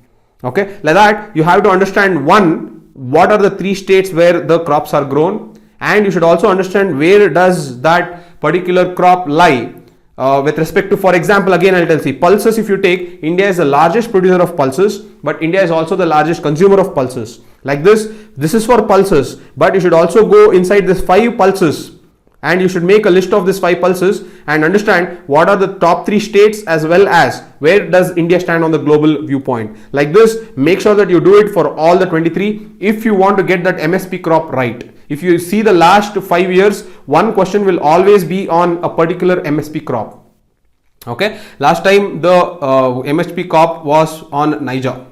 Okay, like that you have to understand, one, what are the 3 states where the crops are grown, and you should also understand where does that particular crop lie with respect to, for example, again I'll tell you, pulses. If you take, India is the largest producer of pulses, but India is also the largest consumer of pulses. Like this is for pulses, but you should also go inside this 5 pulses and you should make a list of these 5 pulses and understand what are the top 3 states as well as where does India stand on the global viewpoint. Like this, make sure that you do it for all the 23 if you want to get that MSP crop right. If you see the last 5 years, one question will always be on a particular MSP crop. Okay, last time the MSP crop was on Niger.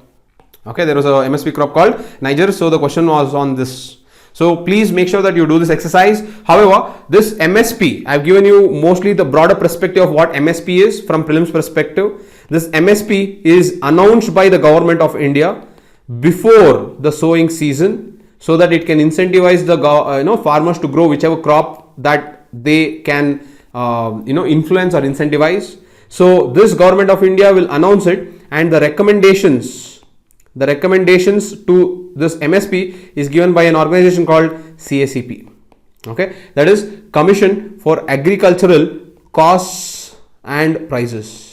Okay, there was a MSP crop called Niger, so the question was on this. So please make sure that you do this exercise. However, this MSP, I've given you mostly the broader perspective of what MSP is from prelims perspective. This MSP is announced by the government of India before the sowing season, so that it can incentivize the farmers to grow whichever crop that they can influence or incentivize. So this government of India will announce it, and the recommendations to this MSP is given by an organization called CACP. Okay, that is Commission for Agricultural Costs and Prices.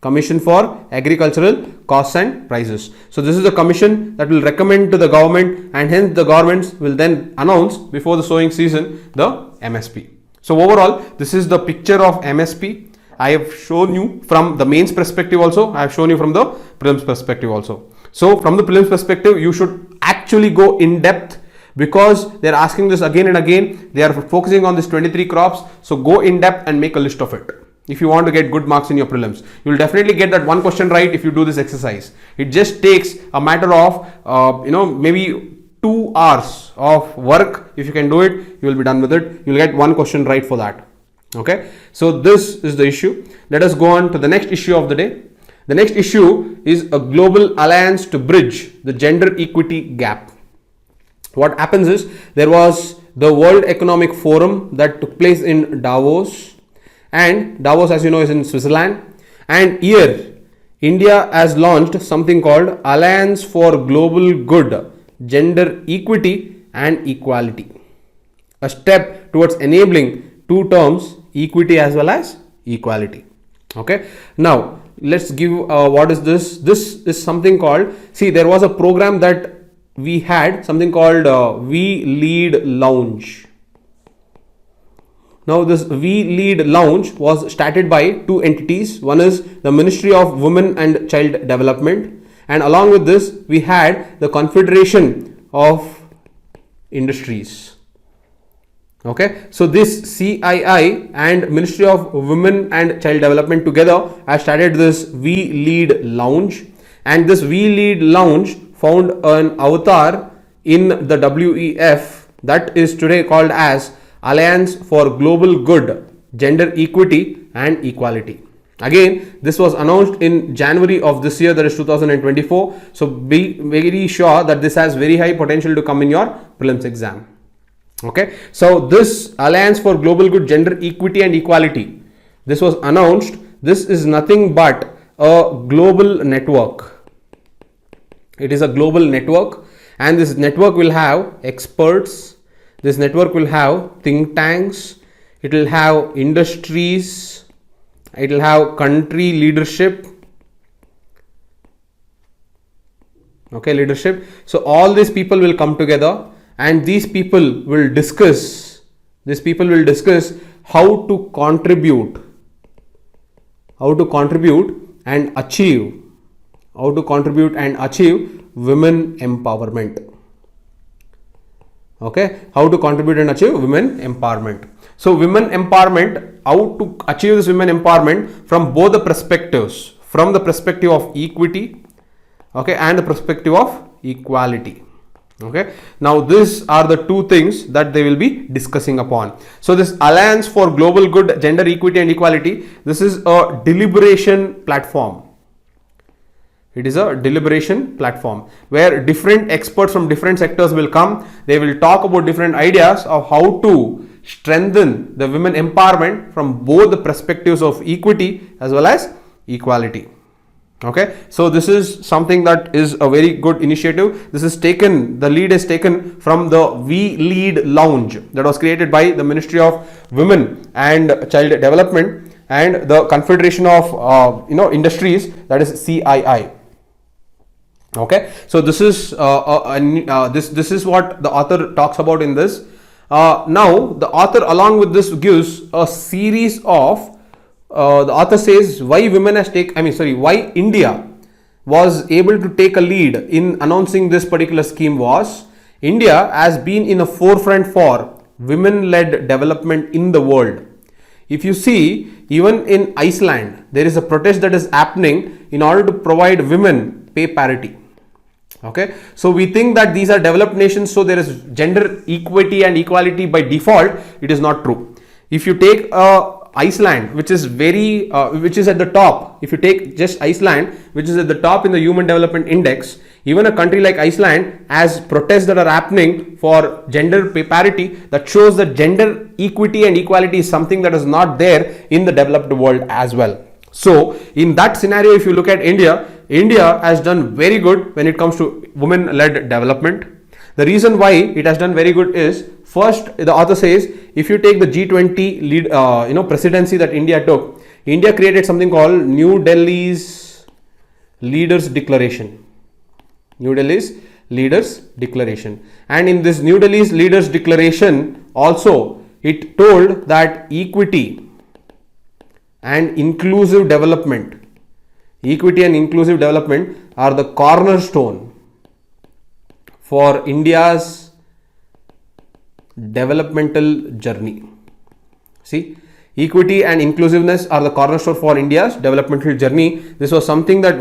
Commission for Agricultural Costs and Prices. So this is the commission that will recommend to the government, and hence the governments will then announce before the sowing season the MSP. So overall, this is the picture of MSP. I have shown you from the mains perspective also. I have shown you from the prelims perspective also. So from the prelims perspective, you should actually go in depth, because they are asking this again and again. They are focusing on this 23 crops. So go in depth and make a list of it. If you want to get good marks in your prelims, you will definitely get that one question right if you do this exercise. It just takes a matter of maybe 2 hours of work. If you can do it, you will be done with it. You will get one question right for that. Okay, so this is the issue. Let us go on to the next issue of the day. The next issue is a global alliance to bridge the gender equity gap. What happens is, there was the World Economic Forum that took place in Davos, and Davos, as you know, is in Switzerland, and here India has launched something called Alliance for Global Good, Gender Equity and Equality, a step towards enabling 2 terms, equity as well as equality. Okay, now let's give what is this. This is something called, see, there was a program that we had something called We Lead Lounge. Now this We Lead Lounge was started by two entities. One is the Ministry of Women and Child Development, and along with this we had the Confederation of Industries. Okay, so this CII and Ministry of Women and Child Development together have started this We Lead Lounge, and this We Lead Lounge found an avatar in the WEF that is today called as Alliance for Global Good, Gender Equity and Equality. Again, this was announced in January of this year, that is 2024. So be very sure that this has very high potential to come in your prelims exam. Okay, so this Alliance for Global Good, Gender Equity and Equality, this was announced. This is nothing but a global network. It is a global network, and this network will have experts. This network will have think tanks, it will have industries, it will have country leadership. Okay, leadership. So all these people will come together, and these people will discuss how to contribute and achieve women empowerment. Okay, how to contribute and achieve women empowerment. So women empowerment, how to achieve this women empowerment from both the perspectives, from the perspective of equity, okay, and the perspective of equality. Okay, now these are the two things that they will be discussing upon. So this Alliance for Global Good, Gender Equity and Equality, this is a deliberation platform. It is a deliberation platform where different experts from different sectors will come. They will talk about different ideas of how to strengthen the women empowerment from both the perspectives of equity as well as equality. Okay, so this is something that is a very good initiative. This is taken, the lead is taken from the We Lead Lounge that was created by the Ministry of Women and Child Development and the Confederation of Industries, that is CII. Okay, so this is this is what the author talks about in this. Now the author along with this gives a series of the author says why India was able to take a lead in announcing this particular scheme was India has been in the forefront for women-led development in the world. If you see, even in Iceland, there is a protest that is happening in order to provide women pay parity. Okay, so we think that these are developed nations, so there is gender equity and equality by default. It is not true. If you take Iceland, which is which is at the top, if you take just Iceland, which is at the top in the Human Development Index, even a country like Iceland has protests that are happening for gender pay parity, that shows that gender equity and equality is something that is not there in the developed world as well. So in that scenario, if you look at India has done very good when it comes to women-led development. The reason why it has done very good is, first, the author says, if you take the G20 lead, presidency that India took, India created something called New Delhi's Leaders Declaration. New Delhi's Leaders Declaration. And in this New Delhi's Leaders Declaration, also, it told that equity and inclusive development are the cornerstone for India's developmental journey. See, equity and inclusiveness are the cornerstone for India's developmental journey. This was something that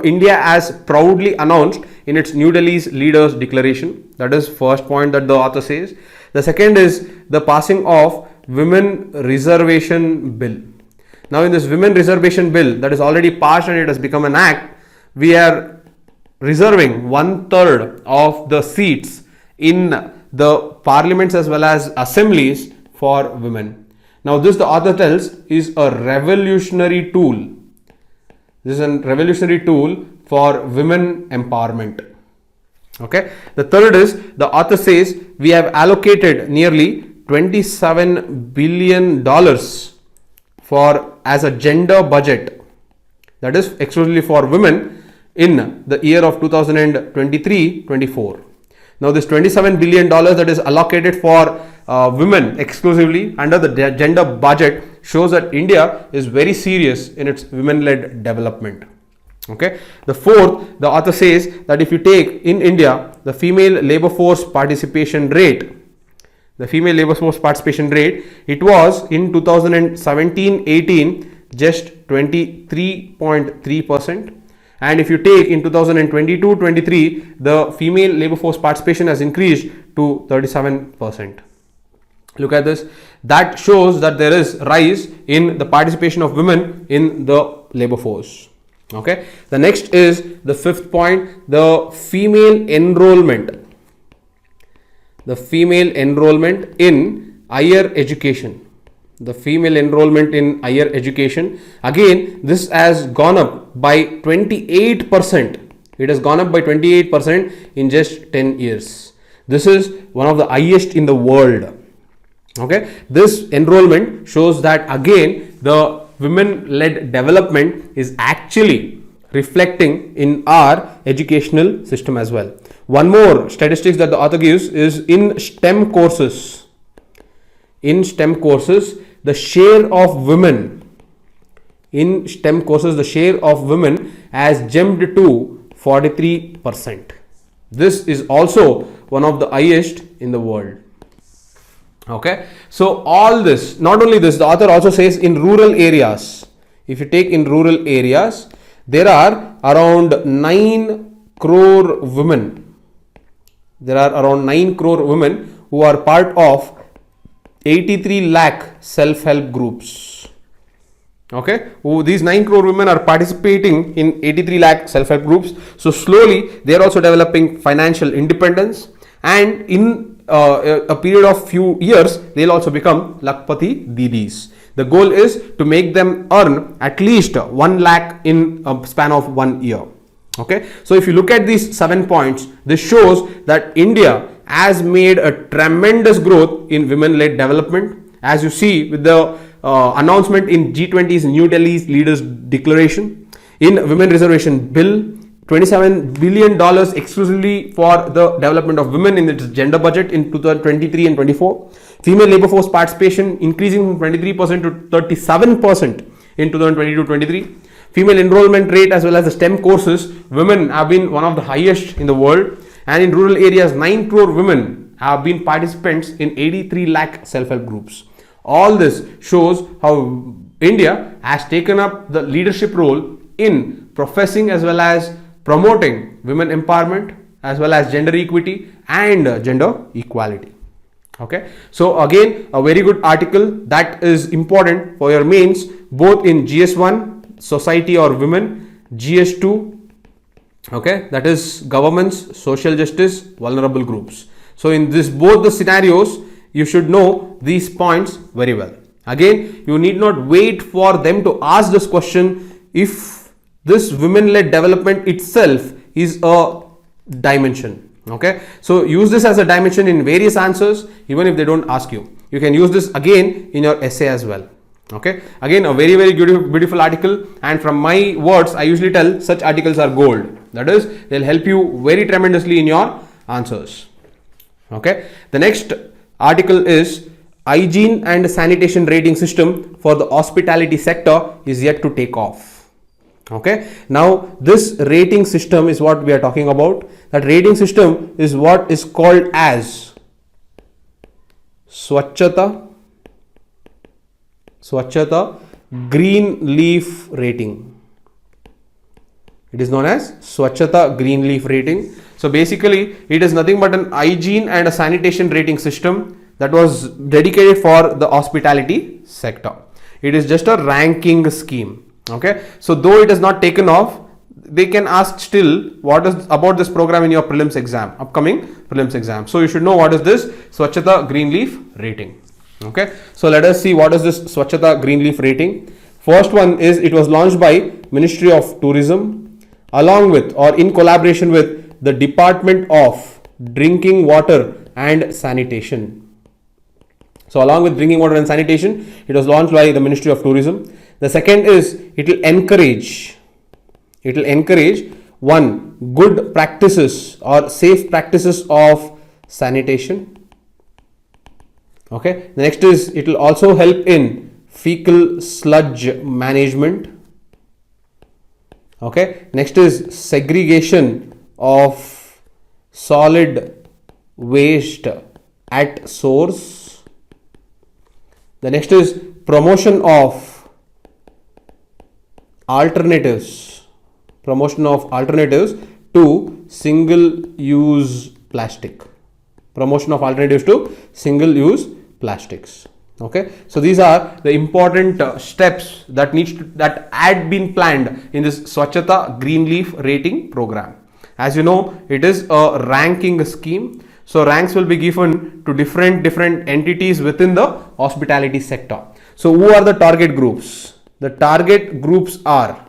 India has proudly announced in its New Delhi's Leaders Declaration. That is first point that the author says. The second is the passing of Women Reservation Bill. Now in this Women Reservation Bill that is already passed and it has become an act, we are reserving 1/3 of the seats in the parliaments as well as assemblies for women. Now this, the author tells, is a revolutionary tool. This is a revolutionary tool for women empowerment. Okay. The third is, the author says, we have allocated nearly $27 billion as a gender budget, that is exclusively for women, in the year of 2023-24. Now this $27 billion that is allocated for women exclusively under the gender budget shows that India is very serious in its women-led development. Okay. The fourth, the author says that if you take in India the female labor force participation rate, it was in 2017-18 just 23.3%. And if you take in 2022-23, the female labor force participation has increased to 37%. Look at this. That shows that there is rise in the participation of women in the labor force. Okay. The next is the fifth point, the female enrollment. The female enrollment in higher education. The female enrollment in higher education. Again, this has gone up by 28%. It has gone up by 28% in just 10 years. This is one of the highest in the world. Okay. This enrollment shows that again the women-led development is actually reflecting in our educational system as well. One more statistics that the author gives is in STEM courses. In STEM courses, the share of women has jumped to 43%. This is also one of the highest in the world. Okay. So all this, not only this, the author also says in rural areas, if you take in rural areas, there are around 9 crore women. There are around 9 crore women who are part of 83 lakh self-help groups. Okay. These 9 crore women are participating in 83 lakh self-help groups. So slowly they are also developing financial independence, and in a period of few years they will also become Lakpati Didis. The goal is to make them earn at least 1 lakh in a span of 1 year. Okay. So if you look at these 7 points, this shows that India has made a tremendous growth in women-led development. As you see with the announcement in G20's New Delhi's Leaders Declaration, in Women Reservation Bill, $27 billion exclusively for the development of women in its gender budget in 2023 and 24. Female labor force participation increasing from 23% to 37% in 2022-23. Female enrollment rate as well as the STEM courses, women have been one of the highest in the world. And in rural areas, 9 crore women have been participants in 83 lakh self-help groups. All this shows how India has taken up the leadership role in professing as well as promoting women empowerment as well as gender equity and gender equality. Okay. So again, a very good article that is important for your mains, both in GS1, society or women, GS2, okay, that is governments, social justice, vulnerable groups. So in this both the scenarios, you should know these points very well. Again, you need not wait for them to ask this question if this women-led development itself is a dimension. Okay. So use this as a dimension in various answers, even if they don't ask you. You can use this again in your essay as well. Okay. Again, a very, very beautiful article, and from my words, I usually tell such articles are gold. That is, they'll help you very tremendously in your answers. Okay. The next article is hygiene and sanitation rating system for the hospitality sector is yet to take off. Okay. Now this rating system is what we are talking about. That rating system is what is called as Swachchata green leaf rating. It is known as Swachchata green leaf rating. So basically it is nothing but an hygiene and a sanitation rating system that was dedicated for the hospitality sector. It is just a ranking scheme. Okay. So though it is not taken off, they can ask still what is about this program in your prelims exam, upcoming prelims exam. So you should know what is this Swachchata green leaf rating. Okay. So let us see what is this Swachchata green leaf rating. First one is, it was launched by Ministry of Tourism along with or in collaboration with the Department of Drinking Water and Sanitation. So along with drinking water and sanitation, it was launched by the Ministry of Tourism. The second is, it will encourage one, good practices or safe practices of sanitation. Okay, the next is it will also help in fecal sludge management. Okay, next is segregation of solid waste at source. The next is promotion of alternatives to single use plastic. Promotion of alternatives to single use plastics. Okay, so these are the important steps that had been planned in this Swachchata Greenleaf rating program. As you know, it is a ranking scheme. So ranks will be given to different entities within the hospitality sector. So who are the target groups? The target groups are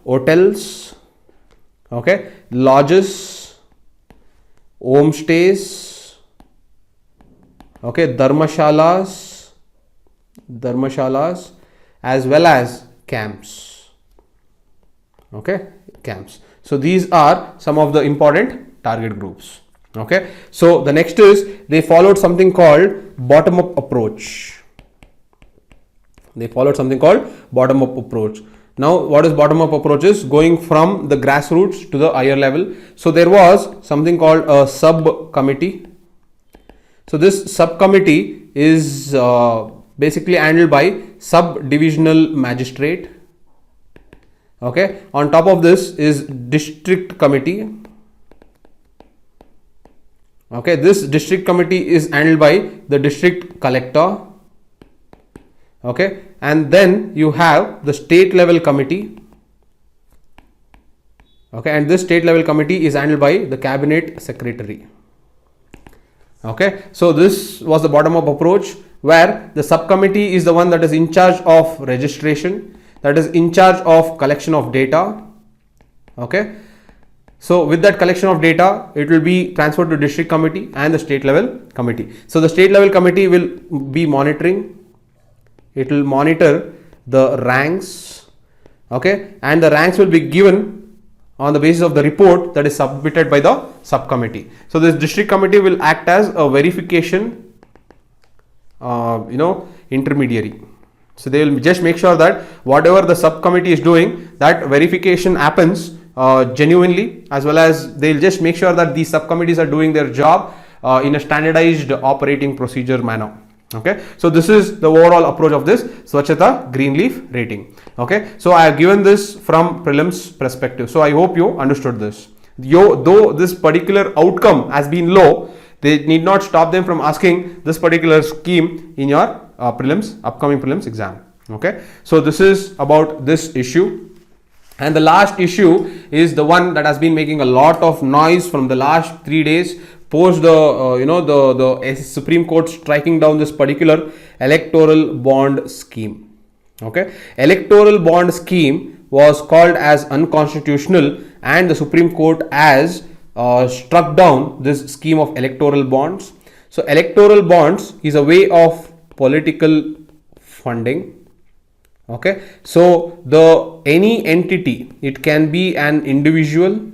hotels, okay, lodges, homestays, okay, dharmashalas, as well as camps. Okay, camps. So these are some of the important target groups. Okay, so the next is they followed something called bottom-up approach. Now, what is bottom-up approach is going from the grassroots to the higher level. So there was something called a subcommittee. So this subcommittee is basically handled by sub-divisional magistrate. Okay, on top of this is district committee. Okay, this district committee is handled by the district collector. Okay, and then you have the state level committee. Okay, and this state level committee is handled by the cabinet secretary. Okay, so this was the bottom up approach, where the subcommittee is the one that is in charge of registration, that is in charge of collection of data. Okay, so with that collection of data, it will be transferred to district committee and the state level committee. So the state level committee will be monitoring. It will monitor the ranks, okay, and the ranks will be given on the basis of the report that is submitted by the subcommittee. So this district committee will act as a verification, intermediary. So they will just make sure that whatever the subcommittee is doing, that verification happens genuinely, as well as they'll just make sure that these subcommittees are doing their job in a standardized operating procedure manner. Okay, so this is the overall approach of this Swachchata Greenleaf rating. Okay, so I have given this from prelims perspective. So I hope you understood this. Though this particular outcome has been low, they need not stop them from asking this particular scheme in your upcoming prelims exam. Okay, so this is about this issue. And the last issue is the one that has been making a lot of noise from the last 3 days post the Supreme Court striking down this particular electoral bond scheme. Okay, electoral bond scheme was called as unconstitutional, and the Supreme Court has struck down this scheme of electoral bonds. So electoral bonds is a way of political funding. Okay, so any entity, it can be an individual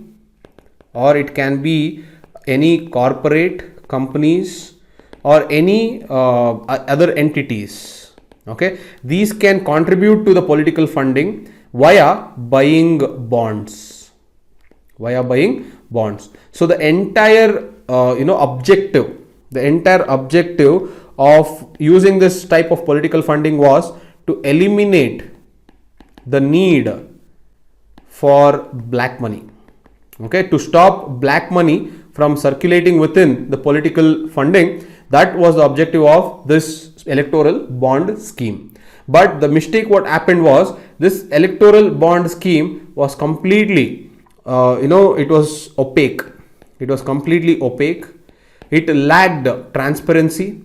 or it can be any corporate companies or any other entities. Okay, these can contribute to the political funding via buying bonds. So the entire objective of using this type of political funding was to eliminate the need for black money. Okay, to stop black money from circulating within the political funding. That was the objective of this electoral bond scheme. But the mistake what happened was, this electoral bond scheme was completely it was opaque. It was completely opaque. It lacked transparency,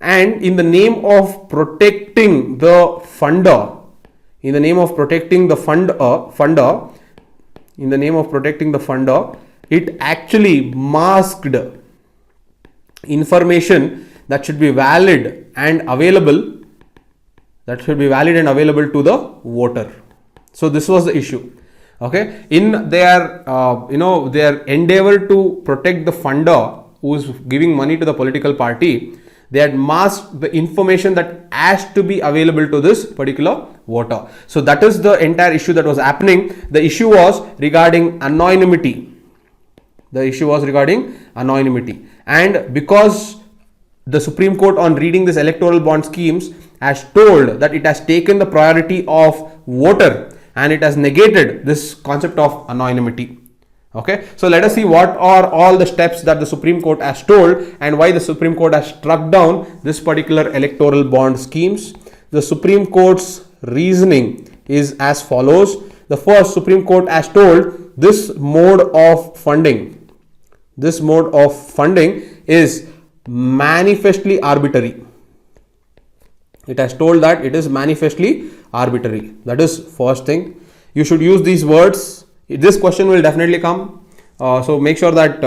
and in the name of protecting the funder, it actually masked information that should be valid and available to the voter. So this was the issue. Okay, in their their endeavor to protect the funder who is giving money to the political party, they had masked the information that has to be available to this particular voter. So that is the entire issue that was happening. The issue was regarding anonymity. And because the Supreme Court, on reading this electoral bond schemes, has told that it has taken the priority of voter and it has negated this concept of anonymity. Okay, so let us see what are all the steps that the Supreme Court has told and why the Supreme Court has struck down this particular electoral bond schemes. The Supreme Court's reasoning is as follows. The first, Supreme Court has told this mode of funding is manifestly arbitrary. It has told that it is manifestly arbitrary. That is first thing. You should use these words. This question will definitely come. So make sure that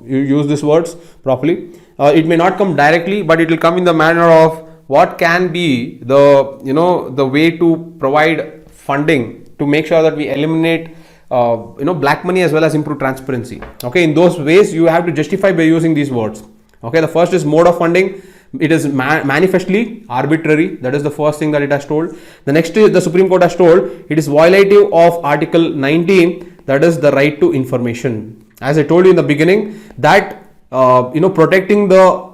you use these words properly. It may not come directly, but it will come in the manner of what can be the way to provide funding to make sure that we eliminate black money as well as improve transparency. Okay, in those ways you have to justify by using these words. Okay, the first is mode of funding. It is manifestly arbitrary. That is the first thing that it has told. The next is the Supreme Court has told it is violative of Article 19, that is the right to information. As I told you in the beginning, that protecting the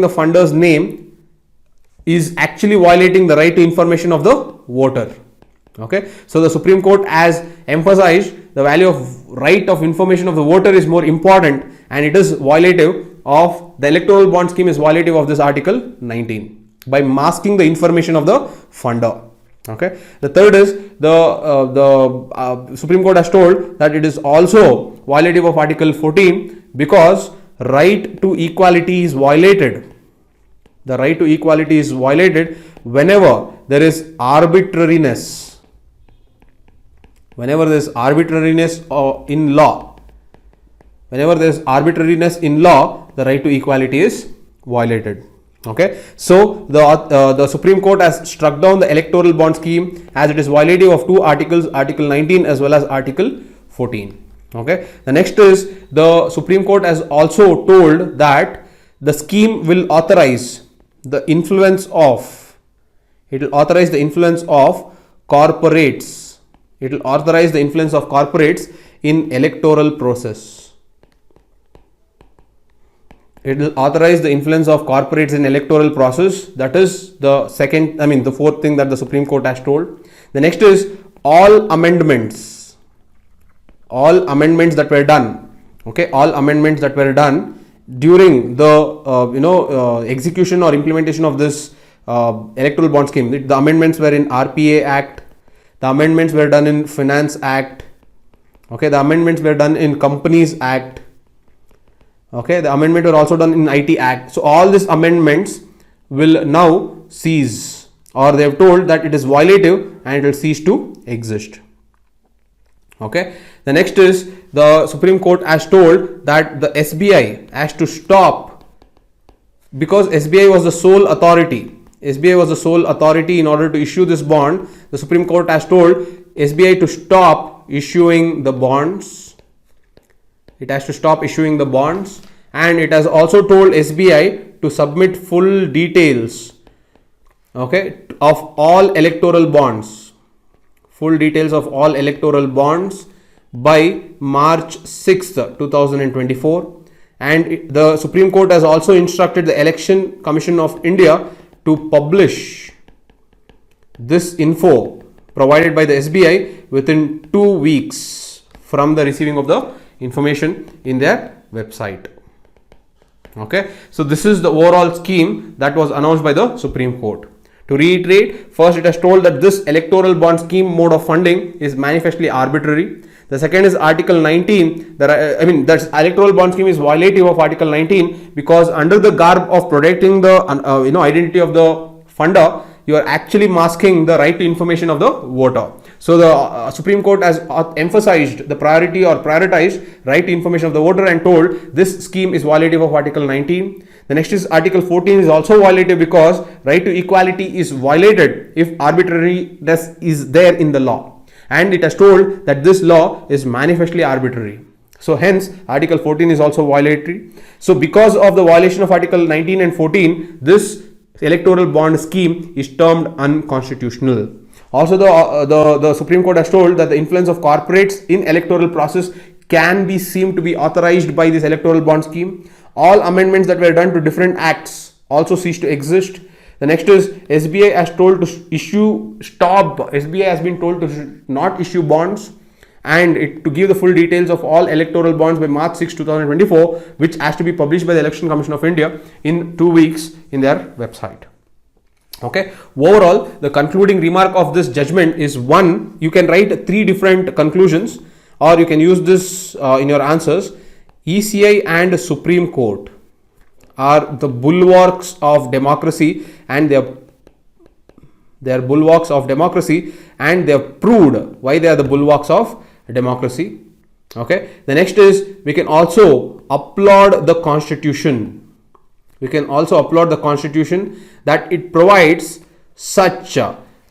funder's name is actually violating the right to information of the voter. Okay, so the Supreme Court has emphasized the value of right of information of the voter is more important, and it is violative of the electoral bond scheme, is violative of this Article 19 by masking the information of the funder. Okay, the third is the Supreme Court has told that it is also violative of Article 14 because right to equality is violated. The right to equality is violated whenever there is arbitrariness. Whenever there is arbitrariness in law, the right to equality is violated. Okay, so the Supreme Court has struck down the electoral bond scheme as it is violative of two articles, Article 19 as well as Article 14. Okay, the next is the Supreme Court has also told that the scheme will authorize the influence of corporates. It will authorize the influence of corporates in electoral process. It will authorize the influence of corporates in electoral process. That is the fourth thing that the Supreme Court has told. The next is all amendments that were done. Okay, all amendments that were done during the execution or implementation of this electoral bond scheme. The amendments were in RPA Act. The amendments were done in Finance Act. Okay, the amendments were done in Companies Act. Okay, the amendment were also done in IT Act. So all these amendments will now cease, or they have told that it is violative and it will cease to exist. Okay, the next is the Supreme Court has told that the SBI has to stop, because SBI was the sole authority. In order to issue this bond. The Supreme Court has told SBI to stop issuing the bonds. It has to stop issuing the bonds, and it has also told SBI to submit full details, okay, of all electoral bonds. Full details of all electoral bonds by March 6th, 2024. And the Supreme Court has also instructed the Election Commission of India to publish this info provided by the SBI within 2 weeks from the receiving of the information in their website. Okay, so this is the overall scheme that was announced by the Supreme Court. To reiterate, first it has told that this electoral bond scheme mode of funding is manifestly arbitrary. The second is Article 19. That electoral bond scheme is violative of Article 19 because under the garb of protecting the identity of the funder, you are actually masking the right to information of the voter. So the Supreme Court has emphasized the priority or prioritized right to information of the voter and told this scheme is violative of Article 19. The next is Article 14 is also violative because right to equality is violated if arbitrariness is there in the law. and it has told that this law is manifestly arbitrary. So hence Article 14 is also violatory. So because of the violation of Article 19 and 14, this electoral bond scheme is termed unconstitutional. Also, the Supreme Court has told that the influence of corporates in electoral process can be seen to be authorized by this electoral bond scheme. All amendments that were done to different acts also cease to exist. The next is SBI has told to SBI has been told to not issue bonds, and to give the full details of all electoral bonds by March 6, 2024, which has to be published by the Election Commission of India in 2 weeks in their website. Okay, overall, the concluding remark of this judgment is: one, you can write 3 different conclusions, or you can use this in your answers. ECI and Supreme Court are the bulwarks of democracy, and they are bulwarks of democracy, and they have proved why they are the bulwarks of democracy. Okay, the next is, we can also applaud the constitution. We can also applaud the constitution that it provides such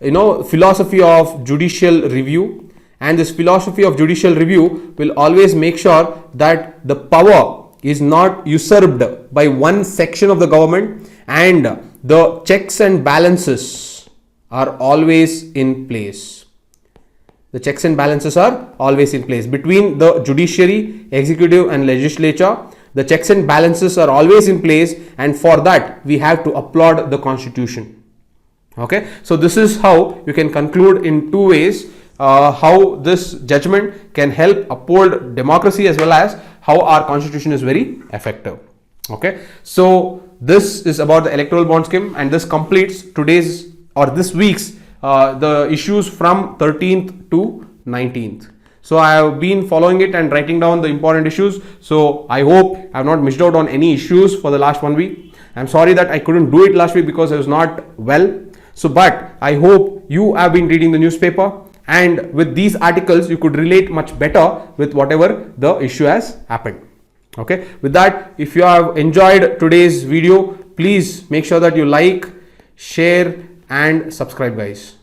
philosophy of judicial review, and this philosophy of judicial review will always make sure that the power is not usurped by one section of the government, and the checks and balances are always in place. The checks and balances are always in place between the judiciary, executive and legislature. The checks and balances are always in place, and for that we have to applaud the constitution. Okay, so this is how you can conclude in 2 ways how this judgment can help uphold democracy, as well as how our constitution is very effective. Okay, so this is about the electoral bond scheme, and this completes today's or this week's the issues from 13th to 19th. So I have been following it and writing down the important issues. So I hope I have not missed out on any issues for the last 1 week. I'm sorry that I couldn't do it last week because I was not well. So, but I hope you have been reading the newspaper, and with these articles you could relate much better with whatever the issue has happened. Okay, with that, if you have enjoyed today's video, please make sure that you like, share and subscribe, guys.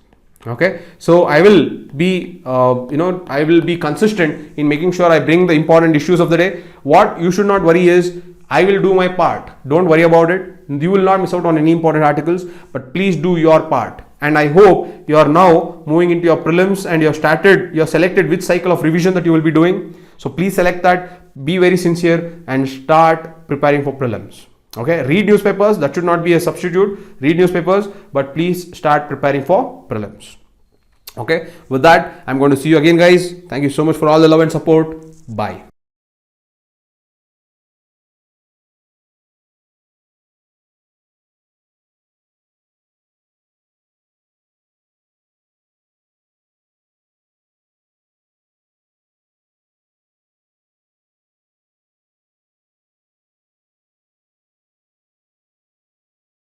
Okay, so I will be I will be consistent in making sure I bring the important issues of the day. What you should not worry is, I will do my part. Don't worry about it. You will not miss out on any important articles, but please do your part. And I hope you are now moving into your prelims, and you have selected which cycle of revision that you will be doing. So please select that, be very sincere and start preparing for prelims. Okay, read newspapers, that should not be a substitute. Read newspapers, but please start preparing for prelims. Okay, with that, I'm going to see you again, guys. Thank you so much for all the love and support. Bye.